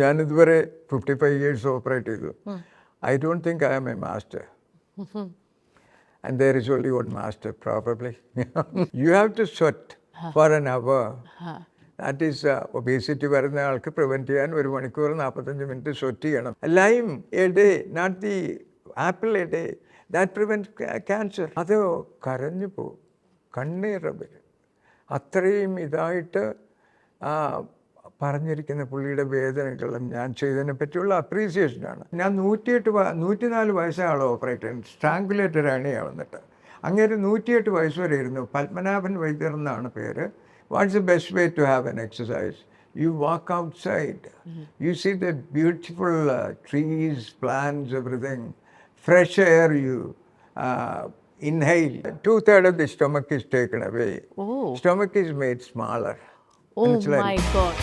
ഞാനിതുവരെ 55 years operate ചെയ്തു. I don't think I am a master. And there is only one master, probably. You have to sweat for an hour. That is obesity വരുന്ന ആൾക്ക് prevent ചെയ്യാൻ 1 മണിക്കൂർ 45 minute sweat ചെയ്യണം. Lime a day, not the apple a day. That prevent cancer. അത് കരഞ്ഞു പോകും, കണ്ണീർ വരും. അത്രയും ഇതായിട്ട് പറഞ്ഞിരിക്കുന്ന പുള്ളിയുടെ വേദനകളും ഞാൻ ചെയ്തതിനെ പറ്റിയുള്ള അപ്രീസിയേഷനാണ്. ഞാൻ 104 വയസ്സാണ് ഓപ്പറേറ്റ് ചെയ്യുന്നത്. സ്ട്രാങ്കുലേറ്ററാണ് വന്നിട്ട്. അങ്ങനെ 108 വയസ്സ് വരെ ഇരുന്നു. പത്മനാഭൻ വൈദ്യർ എന്നാണ് പേര്. What's the best way to have an exercise? You walk outside. You see the beautiful trees, plants, everything. Fresh air you inhale. 2/3 of the stomach is taken away. Stomach is made smaller. Oh my God.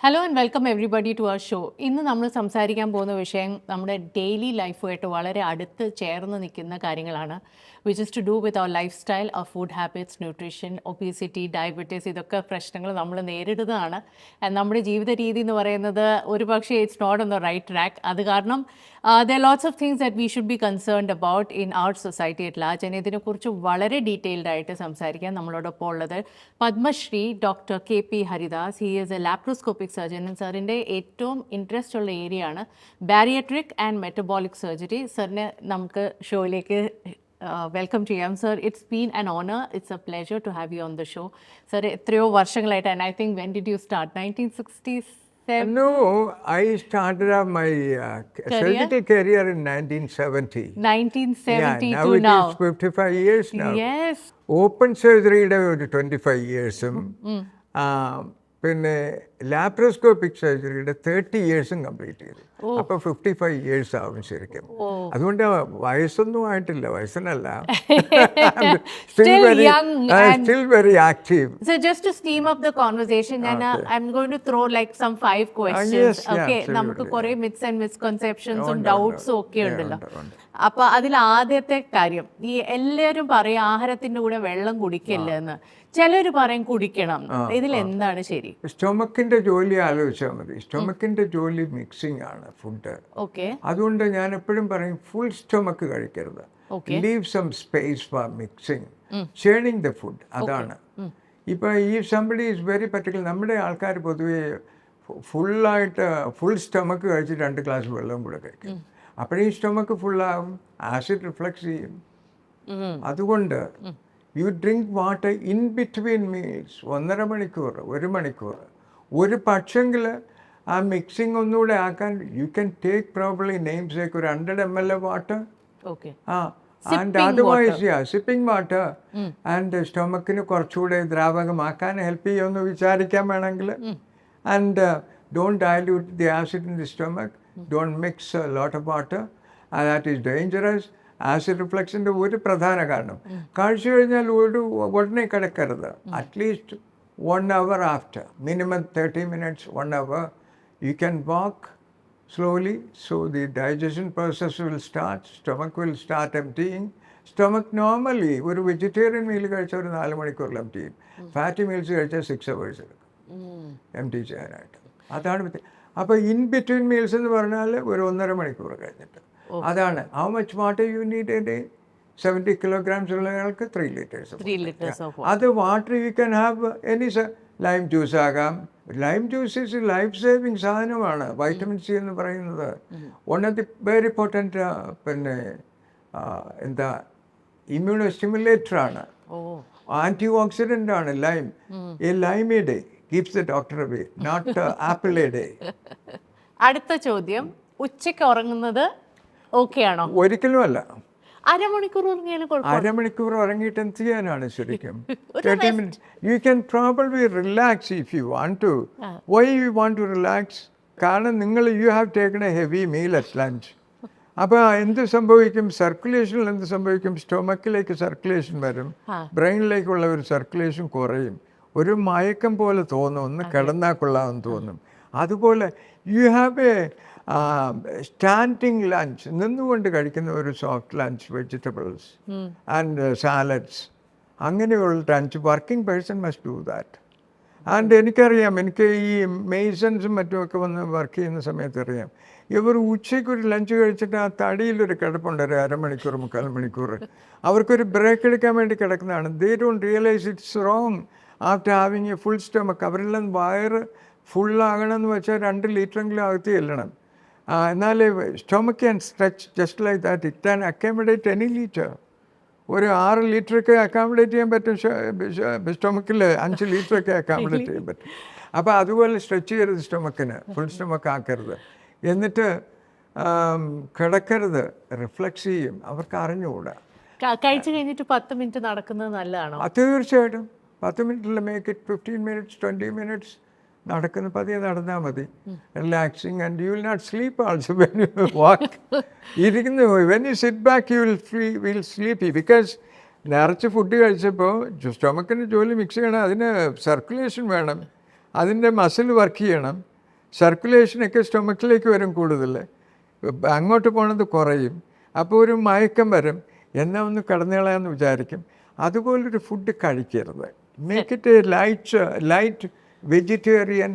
Hello and welcome everybody to our show. ഇന്ന് നമ്മൾ സംസാരിക്കാൻ പോകുന്ന വിഷയം നമ്മുടെ daily ലൈഫുമായിട്ട് വളരെ അടുത്ത് ചേർന്ന് നിൽക്കുന്ന കാര്യങ്ങളാണ്. Which is to do with our lifestyle, our food habits, nutrition, obesity, diabetes. ഇതൊക്കെ പ്രശ്നങ്ങൾ നമ്മൾ നേരിടുന്നതാണ്. നമ്മുടെ ജീവിത രീതി എന്ന് പറയുന്നത് ഒരു പക്ഷേ it's not on the right track. അത് കാരണം there are lots of things that we should be concerned about in our society at large. And ഇതിനെക്കുറിച്ച് വളരെ ഡീറ്റെയിൽഡ് ആയിട്ട് സംസാരിക്കാൻ നമ്മളോടൊപ്പം ഉള്ളത് Padma Shri doctor KP Haridas. He is a laparoscopic surgeon. സാറിൻ്റെ ഏറ്റവും ഇൻട്രസ്റ്റ് ഉള്ള ഏരിയ ആണ് ബാരിയട്രിക് ആൻഡ് മെറ്റബോളിക് സർജറി. സാറിനെ നമുക്ക് ഷോയിലേക്ക് വെൽക്കം ചെയ്യാം. Sir, it's been an honour, it's a pleasure to have you on the show. Sir, എത്രയോ വർഷങ്ങളായിട്ട്, and I think when did you start? 1960s? No, I started out my surgical career in 1970. 1970 yeah, to now. Now it is 55 years now. Yes. Open surgery ഒരു 25 yearsum. പിന്നെ laparoscopic സർജറിയുടെ 30 yearsum complete ചെയ്തു. അപ്പോൾ 55 years ആവും ശരിക്കും. അതുകൊണ്ട് വയസ്സൊന്നും ആയിട്ടില്ല, വയസ്സിനല്ല. Still young and still very active. So just to steam up the conversation, and I'm going to throw like some 5 questions. Yes, okay, yeah, നമുക്ക് കുറേ myths and misconceptions ഉം doubts ഒക്കെ ഉണ്ടല്ലോ. അപ്പൊ അതിൽ ആദ്യത്തെ കാര്യം, ഈ എല്ലാവരും പറയും ആഹാരത്തിന്റെ കൂടെ വെള്ളം കുടിക്കില്ല എന്ന്. ചിലർ പറയും കുടിക്കണം. ഇതിൽ എന്താണ് ശരി? സ്റ്റൊമക്കിന്റെ ജോലി ആലോചിച്ചാൽ മതി. സ്റ്റൊമക്കിന്റെ ജോലി മിക്സിംഗ് ആണ് ഫുഡ്. ഓക്കെ. അതുകൊണ്ട് ഞാൻ എപ്പോഴും പറയും ഫുൾ സ്റ്റൊമക്ക് കഴിക്കരുത്. Leave some space for mixing, churning the food. അതാണ് ഇപ്പൊ ഈ സംബഡി ഈസ് വെരി പർട്ടിക്കുലർ. നമ്മുടെ ആൾക്കാർ പൊതുവെ ഫുള്ളായിട്ട് ഫുൾ സ്റ്റൊമക്ക് കഴിച്ച് 2 ഗ്ലാസ് വെള്ളം കൂടെ കഴിക്കും. അപ്പോഴേ ഈ സ്റ്റൊമക്ക് ഫുള്ളാകും, ആസിഡ് റിഫ്ലക്സ് ചെയ്യും. അതുകൊണ്ട് you drink water in between meals. 1.5 മണിക്കൂർ, 1 മണിക്കൂർ. ഒരു പക്ഷെങ്കിൽ ആ മിക്സിംഗ് ഒന്നുകൂടെ ആക്കാൻ you can take probably names like ഒരു 100 ml water. And otherwise sipping water. And സ്റ്റൊമക്കിന് കുറച്ചുകൂടെ ദ്രാവകമാക്കാൻ ഹെൽപ്പ് ചെയ്യുമെന്ന് വിചാരിക്കാൻ വേണമെങ്കിൽ. And don't dilute the acid in the stomach. Don't mix a lot of water. That is dangerous. Acid റിഫ്ലക്സിൻ്റെ ഒരു പ്രധാന കാരണം കഴിച്ചു കഴിഞ്ഞാൽ ഉടനെ കിടക്കരുത്. At least 1 hour after, minimum 30 minutes, 1 hour. You can walk slowly, so the digestion process will start. Stomach will start emptying. Stomach normally ഒരു vegetarian meal കഴിച്ചാൽ ഒരു 4 മണിക്കൂറിൽ എംറ്റി ചെയ്യും. ഫാറ്റി മീൽസ് കഴിച്ചാൽ 6 hours എടുക്കും എംറ്റി ചെയ്യാനായിട്ട്. അതാണ്. അപ്പോൾ ഇൻ ബിറ്റ്വീൻ മീൽസ് എന്ന് പറഞ്ഞാൽ ഒരു 1.5 മണിക്കൂർ കഴിഞ്ഞിട്ട്. അതാണ് how much water you need a day. 70 kilograms ഉള്ളയാൾക്ക് 3 liters. അത് water you can have any lime juice ആകാം. Lime juice is life saving സാധനമാണ്. വൈറ്റമിൻ സി എന്ന് പറയുന്നത് one of the very important പിന്നെ എന്താ ഇമ്മ്യൂണോ സ്റ്റിമുലേറ്റർ ആണ്, ആൻറ്റി ഓക്സിഡൻ്റ് ആണ് lime. A lime a day keeps the doctor away, not apple a day. അടുത്ത ചോദ്യം, ഉച്ചയ്ക്ക് ഉറങ്ങുന്നത് ഓക്കെ ആണോ? ഒരിക്കലും അല്ല. 1/2 മണിക്കൂർ ഉറങ്ങിയാലും കുഴപ്പമില്ല. 1/2 മണിക്കൂർ ഉറങ്ങിയിട്ട് എന്ത് ചെയ്യാനാണ് ശരിക്കും? 30 minutes. You can probably relax if you want to. Why you want to relax? കാരണം നിങ്ങൾ you have taken a heavy meal at lunch. അപ്പോൾ എന്ത് സംഭവിക്കും? സർക്കുലേഷനിൽ എന്ത് സംഭവിക്കും? സ്റ്റൊമക്കിലേക്ക് സർക്കുലേഷൻ വരും, ബ്രെയിനിലേക്കുള്ള ഒരു സർക്കുലേഷൻ കുറയും. ഒരു മയക്കം പോലെ തോന്നും, ഒന്ന് കിടന്നാൽ കൊള്ളാമെന്ന് തോന്നും. അതുപോലെ you have a standing lunch, നിന്നുകൊണ്ട് കഴിക്കുന്ന ഒരു soft lunch, vegetables and salads, അങ്ങനെയുള്ള lunch working person must do that. And എനിക്കറിയാം, എനിക്ക് ഈ മെയ്സൺസും മറ്റുമൊക്കെ വന്ന് വർക്ക് ചെയ്യുന്ന സമയത്ത് അറിയാം, ഇവർ ഉച്ചയ്ക്ക് ഒരു ലഞ്ച് കഴിച്ചിട്ട് ആ തടിയിലൊരു കിടപ്പുണ്ട്, ഒരു അരമണിക്കൂർ 3/4 മണിക്കൂർ. അവർക്കൊരു ബ്രേക്ക് എടുക്കാൻ വേണ്ടി കിടക്കുന്നതാണ്. They don't realise it's wrong after having A full stomach. അവരെല്ലാം വയറ് ഫുള്ളാകണമെന്ന് വെച്ചാൽ 2 ലിറ്ററെങ്കിലും അകത്ത് ചെല്ലണം. എന്നാൽ stomach can stretch just like that. It can accommodate any litre. ഒരു 6 ലിറ്ററൊക്കെ അക്കോമഡേറ്റ് ചെയ്യാൻ പറ്റും സ്റ്റൊമക്കിൽ, 5 ലിറ്ററൊക്കെ അക്കോമഡേറ്റ് ചെയ്യാൻ പറ്റും. അപ്പോൾ അതുപോലെ സ്ട്രെച്ച് ചെയ്യരുത് സ്റ്റൊമക്കിന്, ഫുൾ സ്റ്റൊമക്ക് ആക്കരുത്. എന്നിട്ട് കിടക്കരുത്, റിഫ്ലക്സ് ചെയ്യും. അവർക്ക് അറിഞ്ഞുകൂടാ. കഴിച്ചു കഴിഞ്ഞിട്ട് 10 മിനിറ്റ് നടക്കുന്നത് നല്ലതാണോ? തീർച്ചയായിട്ടും 10 മിനിറ്റിൽ മേക്ക് ഇറ്റ് 15 മിനിറ്റ്സ് 20 മിനിറ്റ്സ് നടക്കുന്ന പതിയെ നടന്നാൽ മതി. Relaxing and you will not sleep also when you walk. ഇരിക്കുന്നു, when you sit back you will sleepy. Because നിറച്ച് ഫുഡ് കഴിച്ചപ്പോൾ സ്റ്റൊമക്കിന് ജോലി മിക്സ് ചെയ്യണം, അതിന് സർക്കുലേഷൻ വേണം, അതിൻ്റെ മസിൽ വർക്ക് ചെയ്യണം. സർക്കുലേഷനൊക്കെ സ്റ്റൊമക്കിലേക്ക് വരും കൂടുതൽ, അങ്ങോട്ട് പോണത് കുറയും. അപ്പോൾ ഒരു മയക്കം വരും, എന്നാൽ ഒന്ന് കിടന്നുകളയാന്ന് വിചാരിക്കും. അതുപോലൊരു ഫുഡ് കഴിക്കരുത്. Make it A light vegetarian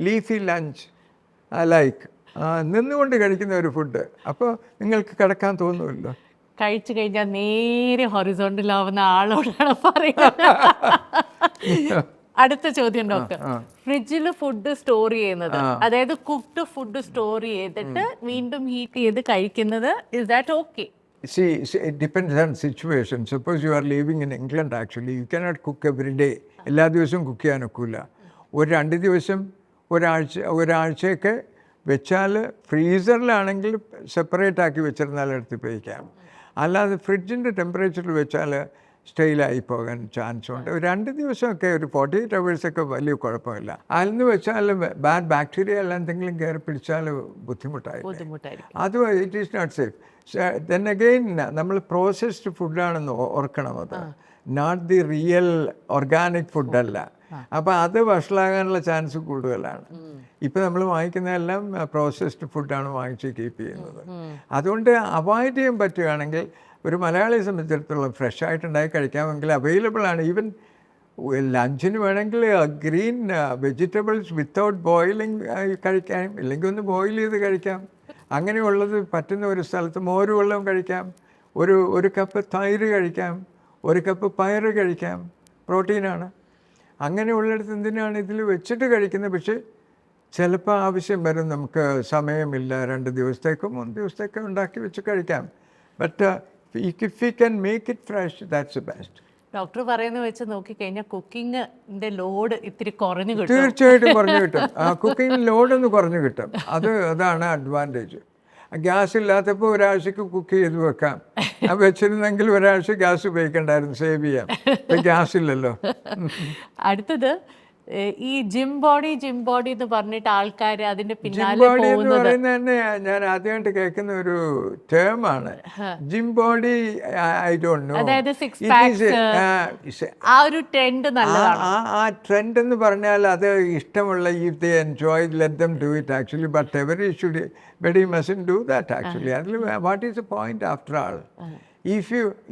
leafy lunch, like നിന്നുകൊണ്ട് കഴിക്കുന്ന ഒരു ഫുഡ്. അപ്പോൾ നിങ്ങൾക്ക് കിടക്കാൻ തോന്നുമല്ലോ. കഴിച്ചു കഴിഞ്ഞാൽ നേരെ ഹൊറിസോണ്ടലാവുന്ന ആളോടാണ് പറയുന്നത്. അടുത്ത ചോദ്യം ഡോക്ടർ, ഫ്രിഡ്ജിൽ ഫുഡ് സ്റ്റോർ ചെയ്യുന്നത്, അതായത് കുക്ക്ഡ് ഫുഡ് സ്റ്റോർ ചെയ്തിട്ട് വീണ്ടും ഹീറ്റ് ചെയ്ത് കഴിക്കുന്നത്, is that okay? See, it depends on situation. Suppose you are living in England, actually, you cannot cook every day. എല്ലാ ദിവസവും കുക്ക് ചെയ്യാൻ ഒക്കില്ല. ഒരു 2 ദിവസം ഒരാഴ്ചയൊക്കെ വെച്ചാൽ, ഫ്രീസറിലാണെങ്കിൽ സെപ്പറേറ്റ് ആക്കി വെച്ചിരുന്നാൽ എടുത്ത് ഉപയോഗിക്കാം. അല്ലാതെ ഫ്രിഡ്ജിൻ്റെ ടെമ്പറേച്ചറിൽ വെച്ചാൽ സ്റ്റൈലായി പോകാൻ ചാൻസ് ഉണ്ട്. ഒരു 2 ദിവസമൊക്കെ, ഒരു 48 hours വലിയ കുഴപ്പമില്ല. അതിൽ വെച്ചാൽ ബാഡ് ബാക്ടീരിയ എല്ലാം എന്തെങ്കിലും കയറി പിടിച്ചാൽ ബുദ്ധിമുട്ടായിരിക്കും. അത് it is not safe. Then again നമ്മൾ പ്രോസസ്ഡ് ഫുഡാണെന്ന് ഓർക്കണം. അത് നോട്ട് ദി റിയൽ ഓർഗാനിക് ഫുഡല്ല. അപ്പോൾ അത് വഷളാകാനുള്ള ചാൻസ് കൂടുതലാണ്. ഇപ്പം നമ്മൾ വാങ്ങിക്കുന്നതെല്ലാം പ്രോസസ്ഡ് ഫുഡാണ് വാങ്ങിച്ച് കീപ്പ് ചെയ്യുന്നത്. അതുകൊണ്ട് അവോയ്ഡ് ചെയ്യാൻ പറ്റുകയാണെങ്കിൽ, ഒരു മലയാളിയെ സംബന്ധിച്ചിടത്തോളം ഫ്രഷ് ആയിട്ടുണ്ടായി കഴിക്കാമെങ്കിൽ അവൈലബിൾ ആണ്. ഈവൻ ലഞ്ചിന് വേണമെങ്കിൽ ഗ്രീൻ വെജിറ്റബിൾസ് വിത്തൗട്ട് ബോയിലിംഗ് കഴിക്കാം, ഇല്ലെങ്കിൽ ഒന്ന് ബോയിൽ ചെയ്ത് കഴിക്കാം. അങ്ങനെയുള്ളത് പറ്റുന്ന ഒരു സ്ഥലത്ത് മോര് വെള്ളം കഴിക്കാം, ഒരു കപ്പ് തൈര് കഴിക്കാം, 1 കപ്പ് പയറ് കഴിക്കാം, പ്രോട്ടീനാണ്. അങ്ങനെയുള്ളിടത്ത് എന്തിനാണ് ഇതിൽ വെച്ചിട്ട് കഴിക്കുന്നത്? പക്ഷേ ചിലപ്പോൾ ആവശ്യം വരും, നമുക്ക് സമയമില്ല, 2 ദിവസത്തേക്കോ 3 ദിവസത്തേക്കോ ഉണ്ടാക്കി വെച്ച് കഴിക്കാം. But if you can make it fresh, that's the best. Doctor പറയുന്നത് വെച്ച് നോക്കിക്കഴിഞ്ഞാൽ കുക്കിങ്ങിൻ്റെ ലോഡ് ഇത്തിരി കുറഞ്ഞു കിട്ടും. തീർച്ചയായിട്ടും കുറഞ്ഞു കിട്ടും. കുക്കിംഗ് ലോഡൊന്ന് കുറഞ്ഞു കിട്ടും. അതാണ് അഡ്വാൻറ്റേജ്. ഗ്യാസ് ഇല്ലാത്തപ്പോൾ ഒരാഴ്ചക്ക് കുക്ക് ചെയ്ത് വെക്കാം. വെച്ചിരുന്നെങ്കിൽ ഒരാഴ്ച ഗ്യാസ് ഉപയോഗിക്കണ്ടായിരുന്നു, സേവ് ചെയ്യാം. ഇപ്പം ഗ്യാസ് ഇല്ലല്ലോ. അടുത്തത്, ഈ ജിം ബോഡി എന്ന് പറഞ്ഞിട്ട് ആൾക്കാർ അതിന്റെ പിന്നാലെ എന്ന് പറയുന്നത് തന്നെ ഞാൻ ആദ്യമായിട്ട് കേൾക്കുന്ന ഒരു ടേമാണ്. Gym body, I don't know. അതായത് ആ ഒരു ട്രെൻഡ് നല്ലതാണ്. ആ ട്രെൻഡ് എന്ന് പറഞ്ഞാൽ അത് ഇഷ്ടമുള്ള, if they enjoy, let them do it actually. But everybody mustn't do that actually. What is the point after all? If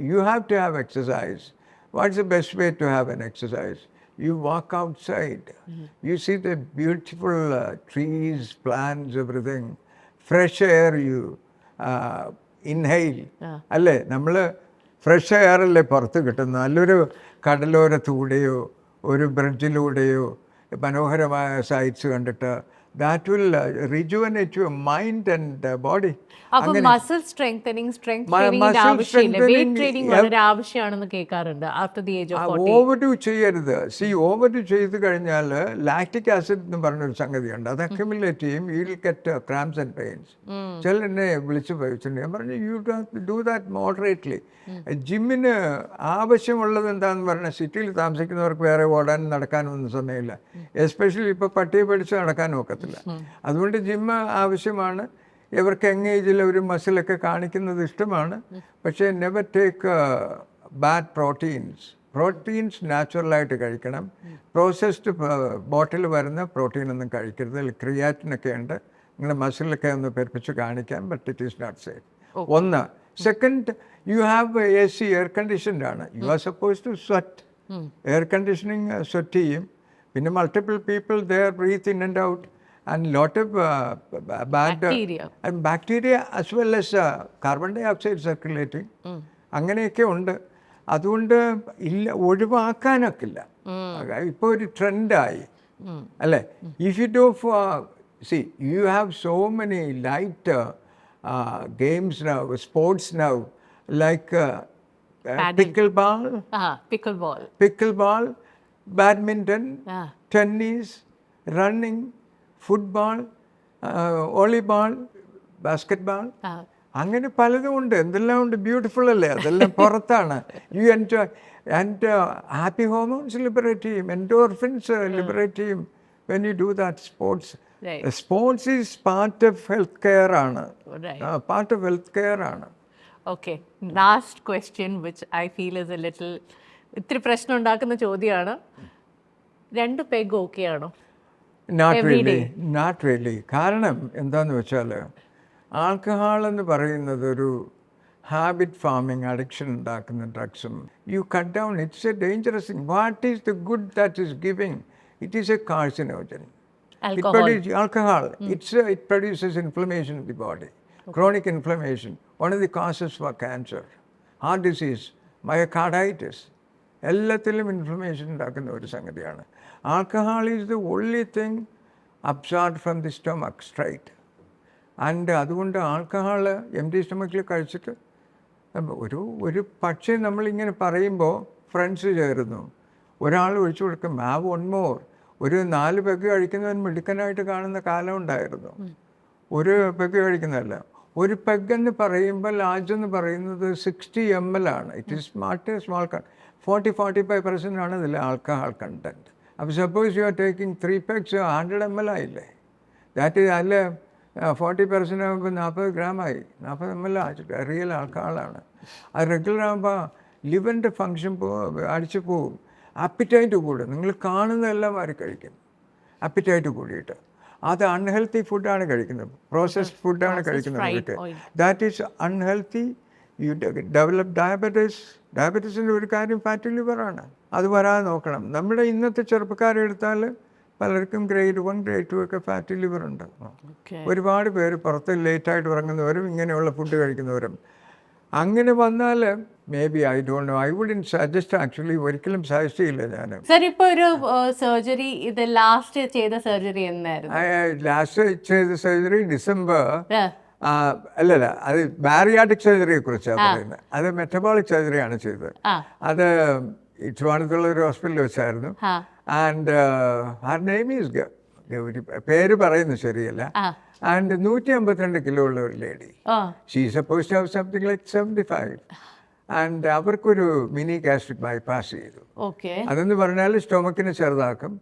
you have to have exercise, what's the best way to have an exercise? You walk outside, you see the beautiful trees, plants, everything. Fresh air you inhale. അല്ലേ, നമ്മൾ fresh air അല്ലേ പുറത്ത് കിട്ടുന്നത്. നല്ലൊരു കടലോരത്തൂടെയോ ഒരു ബ്രിഡ്ജിലൂടെയോ മനോഹരമായ sites കണ്ടിട്ട്, that will rejuvenate your mind and body. അപ്പോൾ മസിൽ സ്ട്രെങ്തനിങ് ആവശ്യമില്ല, വെയിറ്റ് ട്രെയിനിങ് വളരെ ആവശ്യമാണെന്ന് കേൾക്കാറുണ്ട് ആഫ്റ്റർ ദി ഏജ് ഓഫ് 40. ഓവർഡു ചെയ്യരുത്. ഓവർഡു ചെയ്ത് കഴിഞ്ഞാൽ ലാക്റ്റിക് ആസിഡ് എന്ന് പറഞ്ഞൊരു സംഗതിയുണ്ട്, അത് അക്യുമുലേറ്റ് ചെയ്യും. You will get cramps and pains. ചിലരെന്നെ വിളിച്ച് പോയിട്ടുണ്ട്, ഞാൻ പറഞ്ഞു യു ഡു ദാറ്റ് മോഡറേറ്റ്ലി. ജിമ്മിന് ആവശ്യമുള്ളത് എന്താണെന്ന് പറഞ്ഞാൽ, സിറ്റിയിൽ താമസിക്കുന്നവർക്ക് വേറെ ഓടാനും നടക്കാനും ഒന്നും സമയമില്ല. എസ്പെഷ്യലി ഇപ്പോൾ പട്ടിയെ പിടിച്ച് നടക്കാനും ഒക്കത്തില്ല. അതുകൊണ്ട് ജിമ്മ് ആവശ്യമാണ്. ഇവർക്ക് യങ് ഏജിൽ ഒരു മസിലൊക്കെ കാണിക്കുന്നത് ഇഷ്ടമാണ്. പക്ഷേ നെവർ ടേക്ക് ബാഡ് പ്രോട്ടീൻസ് നാച്ചുറലായിട്ട് കഴിക്കണം. പ്രോസസ്ഡ് ബോട്ടിൽ വരുന്ന പ്രോട്ടീനൊന്നും കഴിക്കരുത്. ക്രിയാറ്റിനൊക്കെ ഉണ്ട്, നിങ്ങളുടെ മസിലൊക്കെ ഒന്ന് പെരുപ്പിച്ച് കാണിക്കാം, but it is not safe. ഒന്ന്. Second, you have AC, air conditioned ആണ്. You are suppose to sweat. Air conditioning sweat ചെയ്യും. പിന്നെ multiple people there breathe in and out and lot of bacteria as well as carbon dioxide circulating, അങ്ങനെയൊക്കെ ഉണ്ട്. അതുകൊണ്ട് ഇല്ല, ഒഴിവാക്കാനൊക്കില്ല. ഇപ്പോൾ ഒരു ട്രെൻഡായി അല്ലേ? If you do see you have so many light games now, sports now, like pickleball, badminton, tennis, running, football, volleyball, basketball. അങ്ങനെ പലതും ഉണ്ട്. എന്തെല്ലാം ഉണ്ട്, ബ്യൂട്ടിഫുൾ അല്ലേ? അതെല്ലാം പുറത്താണ്. You enjoy and happy hormones liberate ചെയ്യും, എൻഡോർഫിൻസ് ലിബറേറ്റ് ചെയ്യും when you do that sports. Sports is part of health care ആണ്, പാർട്ട് ഓഫ് ഹെൽത്ത് കെയർ ആണ്. Okay, last question which I feel is a little ഇത്തിരി പ്രശ്നം ഉണ്ടാക്കുന്ന ചോദ്യമാണ്. 2 peg okay ആണോ? Not really. കാരണം എന്താന്ന് വെച്ചാൽ ആൽക്കഹോൾ എന്ന് പറയുന്നത് ഒരു ഹാബിറ്റ് ഫാമിങ്, അഡിക്ഷൻ ഉണ്ടാക്കുന്ന ഡ്രഗ്സും you cut down. It's a dangerous thing. What is the good that is giving? It is a carcinogen. Alcohol. It produces inflammation in the body, chronic inflammation. One of the causes for cancer, heart disease, myocarditis. എല്ലാത്തിലും inflammation ഉണ്ടാക്കുന്ന ഒരു സംഗതിയാണ്. Alcohol is the only thing absorbed from the stomach straight. And അതുകൊണ്ട് alcohol empty സ്റ്റൊമക്കിൽ കഴിച്ചിട്ട് ഒരു പക്ഷേ നമ്മളിങ്ങനെ പറയുമ്പോൾ ഫ്രണ്ട്സ് ചേരുന്നു, ഒരാൾ ഒഴിച്ചു കൊടുക്കും, ഹാവ് വൺ മോർ. ഒരു 4 പെഗ് കഴിക്കുന്നവൻ മിടുക്കനായിട്ട് കാണുന്ന കാലം ഉണ്ടായിരുന്നു. ഒരു പെഗ് കഴിക്കുന്നതല്ല. ഒരു പെഗ് എന്ന് പറയുമ്പോൾ ലാർജ് എന്ന് പറയുന്നത് 60 ml ആണ്. ഇറ്റ് ഈസ് സ്മാർട്ട് സ്മോൾ 40-45% ആണ് ഇതിൽ ആൽക്കഹോൾ കണ്ടൻറ്റ്. അപ്പോൾ suppose you are taking 3 pegs 100 ml ആയില്ലേ? ദാറ്റ് ഈസ് അതിൽ 40% ആകുമ്പോൾ 40 gram ആയി. 40 ml റിയൽ ആൽക്കഹോളാണ്. അത് റെഗുലർ ആകുമ്പോൾ ലിവറിൻ്റെ ഫങ്ഷൻ അടിച്ചു പോവും. അപ്പിറ്റൈറ്റ് കൂടും. നിങ്ങൾ കാണുന്നതെല്ലാം വാരി കഴിക്കും അപ്പിറ്റൈറ്റ് കൂടിയിട്ട്. അത് അൺഹെൽത്തി ഫുഡാണ് കഴിക്കുന്നത്, പ്രോസസ്ഡ് ഫുഡാണ് കഴിക്കുന്നത്. That is unhealthy. You develop diabetes. ഡയബറ്റീസിൻ്റെ ഒരു കാര്യം ഫാറ്റി ലിവറാണ്. അത് വരാതെ നോക്കണം. നമ്മുടെ ഇന്നത്തെ ചെറുപ്പക്കാരെ എടുത്താൽ പലർക്കും grade 1 grade 2 ഒക്കെ ഫാറ്റി ലിവർ ഉണ്ട്. ഒരുപാട് പേര് പുറത്ത് ലേറ്റായിട്ട് ഉറങ്ങുന്നവരും ഇങ്ങനെയുള്ള ഫുഡ് കഴിക്കുന്നവരും. അങ്ങനെ വന്നാൽ maybe I don't know, I wouldn't suggest. Actually ഒരിക്കലും സജസ്റ്റ് ചെയ്യില്ല ഞാൻ. സർ, ഇപ്പൊ ഒരു സർജറി, ഇത് ലാസ്റ്റ് ചെയ്ത സർജറി എന്നായിരുന്നു? ലാസ്റ്റ് ചെയ്ത സർജറി ഡിസംബർ. അല്ലല്ല, അത് ബാരിയാട്രിക് സർജറിയെ കുറിച്ചാണ് പറയുന്നത്. അത് മെറ്റബോളിക് സർജറിയാണ് ചെയ്തത്. അത് ട്രിവാൻഡ്രത്തുള്ള ഒരു ഹോസ്പിറ്റലിൽ വെച്ചായിരുന്നു. And her name is Gauri, പേര് പറയുന്നത് ശരിയല്ല. ആൻഡ് 152 കിലോ ഉള്ള ഒരു lady. She suppose to have something like 75. And അവർക്കൊരു മിനി ഗാസ്ട്രിക് ബൈപ്പാസ് ചെയ്തു. അതെന്ന് പറഞ്ഞാൽ സ്റ്റൊമക്കിനെ ചെറുതാക്കും,